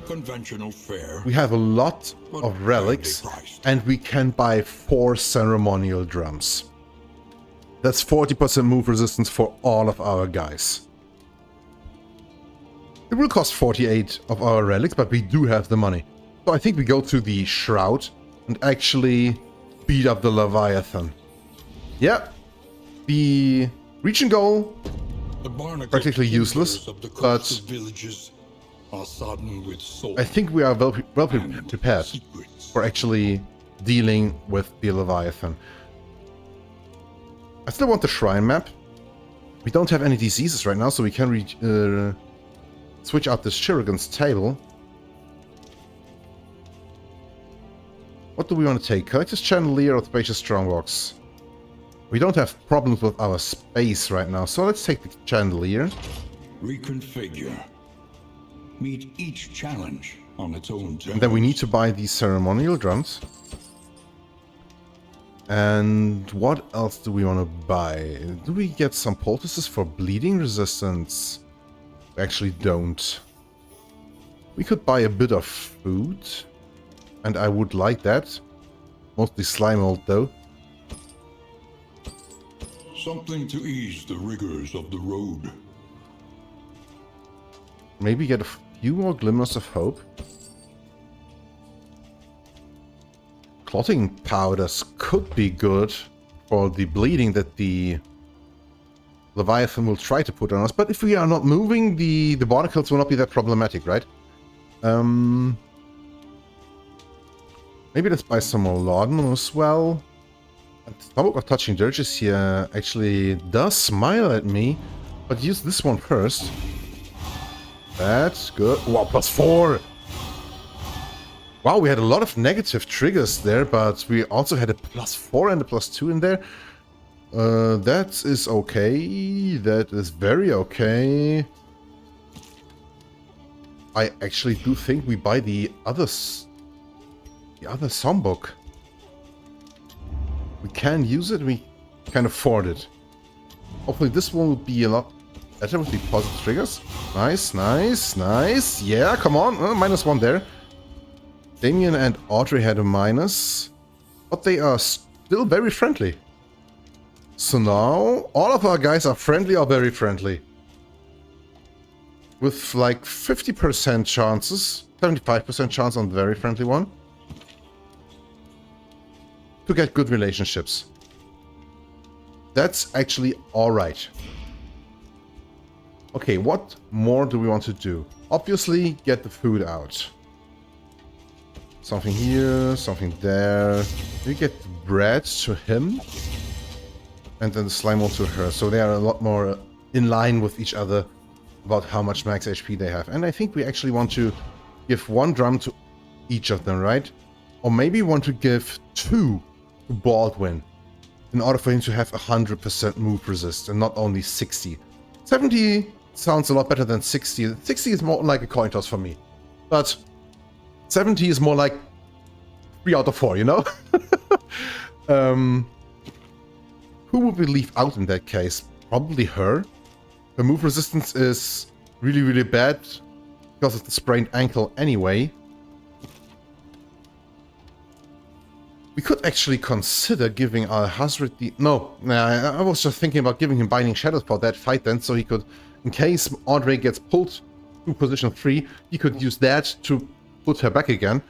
Conventional fare. We have a lot of relics and we can buy 4 ceremonial drums. That's 40% move resistance for all of our guys. It will cost 48 of our relics, but we do have the money. So I think we go to the Shroud and actually beat up the Leviathan. Yeah, the region goal, practically useless, but I think we are well prepared for actually dealing with the Leviathan. I still want the shrine map. We don't have any diseases right now, so we can switch out this Shuriken's table. What do we want to take? Collector's Chandelier or Spacious Strongbox? We don't have problems with our space right now, so let's take the Chandelier. Reconfigure. Meet each challenge on its own terms. And then we need to buy these ceremonial drums. And what else do we want to buy? Do we get some poultices for bleeding resistance? We actually don't. We could buy a bit of food. And I would like that. Mostly slime mold though. Something to ease the rigors of the road. Maybe get a few more glimmers of hope. Clotting powders could be good for the bleeding that the Leviathan will try to put on us. But if we are not moving, the barnacles will not be that problematic, right? Maybe let's buy some more laudanum as well. And the stomach of touching dirges here actually does smile at me. But use this one first. That's good. Wow, +4! Wow, we had a lot of negative triggers there, but we also had a +4 and a +2 in there. That is okay. That is very okay. I actually do think we buy the other songbook. We can use it, we can afford it. Hopefully this one will be a lot better with the positive triggers. Nice, nice, nice. Yeah, come on. -1 there. Damien and Audrey had a minus, but they are still very friendly. So now all of our guys are friendly or very friendly. With like 50% chances, 75% chance on the very friendly one, to get good relationships. That's actually alright. Okay, what more do we want to do? Obviously, get the food out. Something here, something there. We get bread to him. And then the slime mold to her. So they are a lot more in line with each other about how much max HP they have. And I think we actually want to give 1 drum to each of them, right? Or maybe want to give 2 to Baldwin in order for him to have 100% move resist and not only 60. 70 sounds a lot better than 60. 60 is more like a coin toss for me. But 70 is more like 3 out of 4, you know? Who would we leave out in that case? Probably her. Her move resistance is really, really bad because of the sprained ankle anyway. We could actually consider giving Al-Hazred the... No, I was just thinking about giving him Binding Shadows for that fight then, so he could, in case Audrey gets pulled to position 3, he could use that to put her back again.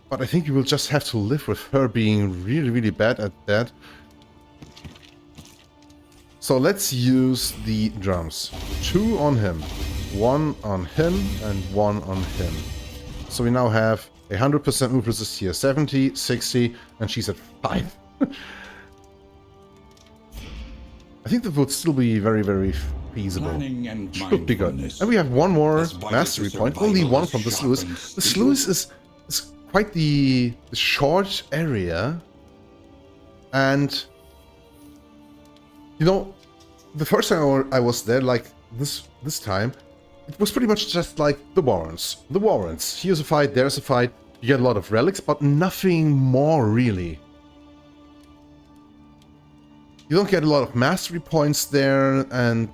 But I think we will just have to live with her being really, really bad at that. So let's use the drums. 2 on him, 1 on him, and 1 on him. So we now have 100% move resist here. 70, 60, and she's at 5. I think that would still be very, very feasible. Should be good. And we have 1 more mastery point. Only 1 from the Sluice. The Sluice is quite the short area. And you know, the first time I was there, like this time, it was pretty much just like the Warrens. The Warrens. Here's a fight, there's a fight. You get a lot of relics, but nothing more really. You don't get a lot of mastery points there, and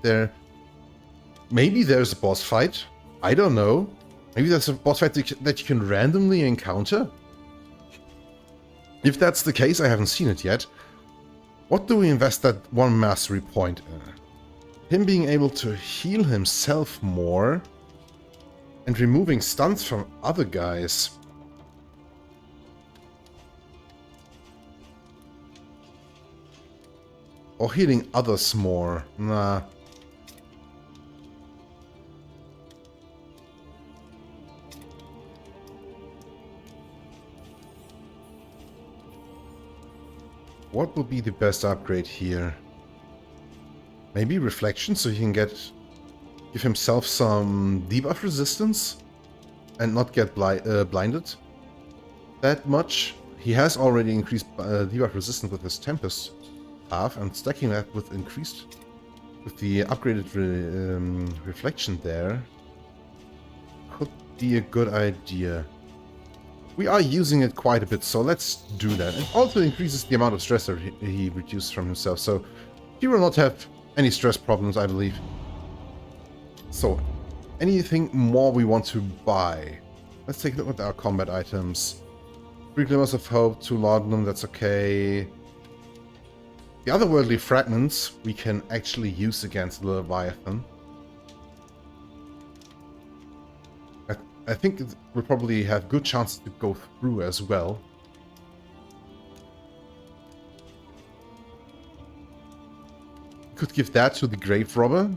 maybe there's a boss fight. I don't know. Maybe there's a boss fight that you can randomly encounter. If that's the case, I haven't seen it yet. What do we invest that 1 mastery point in? Him being able to heal himself more and removing stuns from other guys. Or healing others more. Nah. What would be the best upgrade here? Maybe Reflection, so he can give himself some debuff resistance and not get blinded that much. He has already increased debuff resistance with his Tempest half, and stacking that with the upgraded Reflection there could be a good idea. We are using it quite a bit, so let's do that. It also increases the amount of stress that he reduces from himself, so he will not have any stress problems, I believe. So, anything more we want to buy? Let's take a look at our combat items. 3 Glimmers of Hope, 2 Laudanum, that's okay. The otherworldly fragments we can actually use against the Leviathan. I think it will probably have good chances to go through as well. Could give that to the Grave Robber.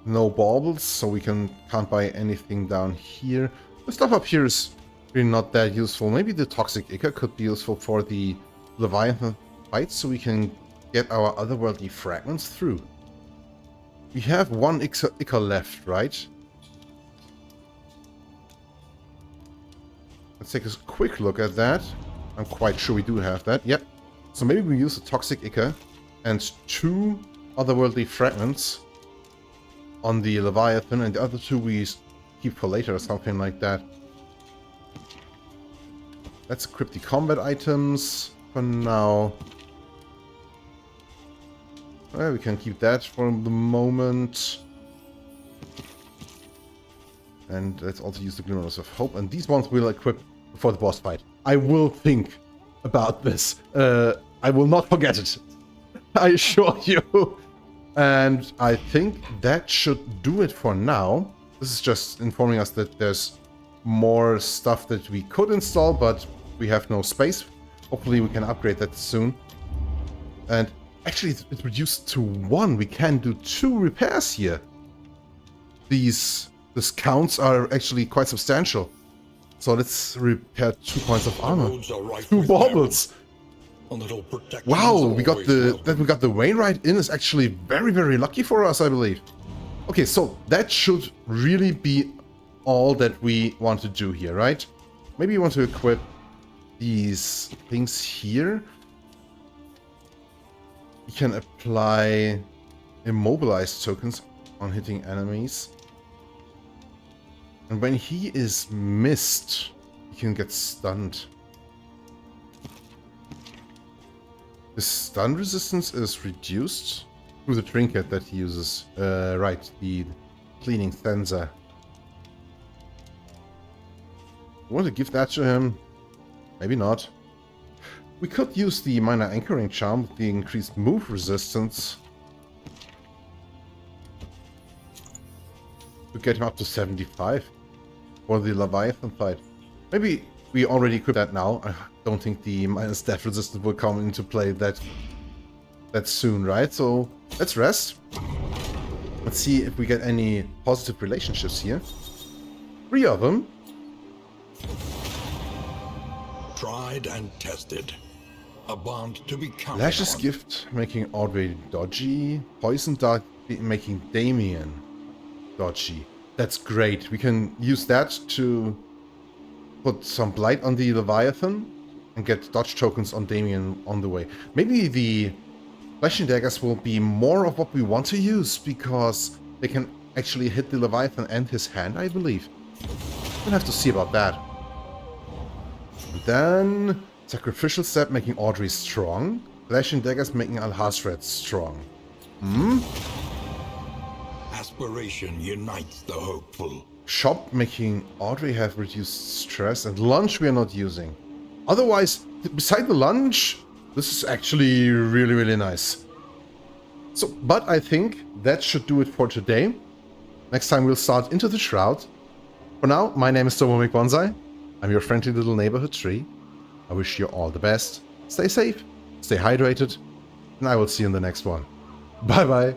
No baubles, so we can't buy anything down here. The stuff up here is really not that useful. Maybe the Toxic Ichor could be useful for the Leviathan fight, so we can get our otherworldly fragments through. We have 1 Ichor left, right? Let's take a quick look at that. I'm quite sure we do have that. Yep. So maybe we use the Toxic Ichor and 2 otherworldly fragments on the Leviathan, and the other 2 we keep for later or something like that. Let's equip the combat items for now. Well, we can keep that for the moment. And let's also use the Glimmers of Hope. And these ones we'll equip before the boss fight. I will think about this. I will not forget it. I assure you. And I think that should do it for now. This is just informing us that there's more stuff that we could install, but we have no space. Hopefully we can upgrade that soon. And actually it's reduced to 1. We can do 2 repairs here. These discounts are actually quite substantial. So let's repair 2 points of armor. 2 baubles. Wow, we got the Wainwright in is actually very, very lucky for us, I believe. Okay, so that should really be all that we want to do here, right? Maybe you want to equip these things here. You can apply immobilized tokens on hitting enemies. And when he is missed, he can get stunned. His stun resistance is reduced through the trinket that he uses. Right, the cleaning stanza. Want to give that to him? Maybe not. We could use the minor anchoring charm with the increased move resistance to get him up to 75 for the Leviathan fight. Maybe we already equipped that now. I don't think the minus death resistance will come into play that soon, right? So let's rest. Let's see if we get any positive relationships here. 3 of them. Tried and tested. A bond to be counted Lash's on. gift making Audrey dodgy. Poison dart making Damien dodgy. That's great. We can use that to put some blight on the Leviathan and get dodge tokens on Damien on the way. Maybe the flashing daggers will be more of what we want to use, because they can actually hit the Leviathan and his hand, I believe. We'll have to see about that. And then Sacrificial Step making Audrey strong. Flashing daggers making Alhazred strong. Aspiration unites the hopeful. Shop making Audrey have reduced stress, and lunge we are not using. Otherwise, beside the lunge, this is actually really, really nice. So, but I think that should do it for today. Next time we'll start into the Shroud. For now, my name is Tomomic Bonsai. I'm your friendly little neighborhood tree. I wish you all the best. Stay safe, stay hydrated, and I will see you in the next one. Bye bye.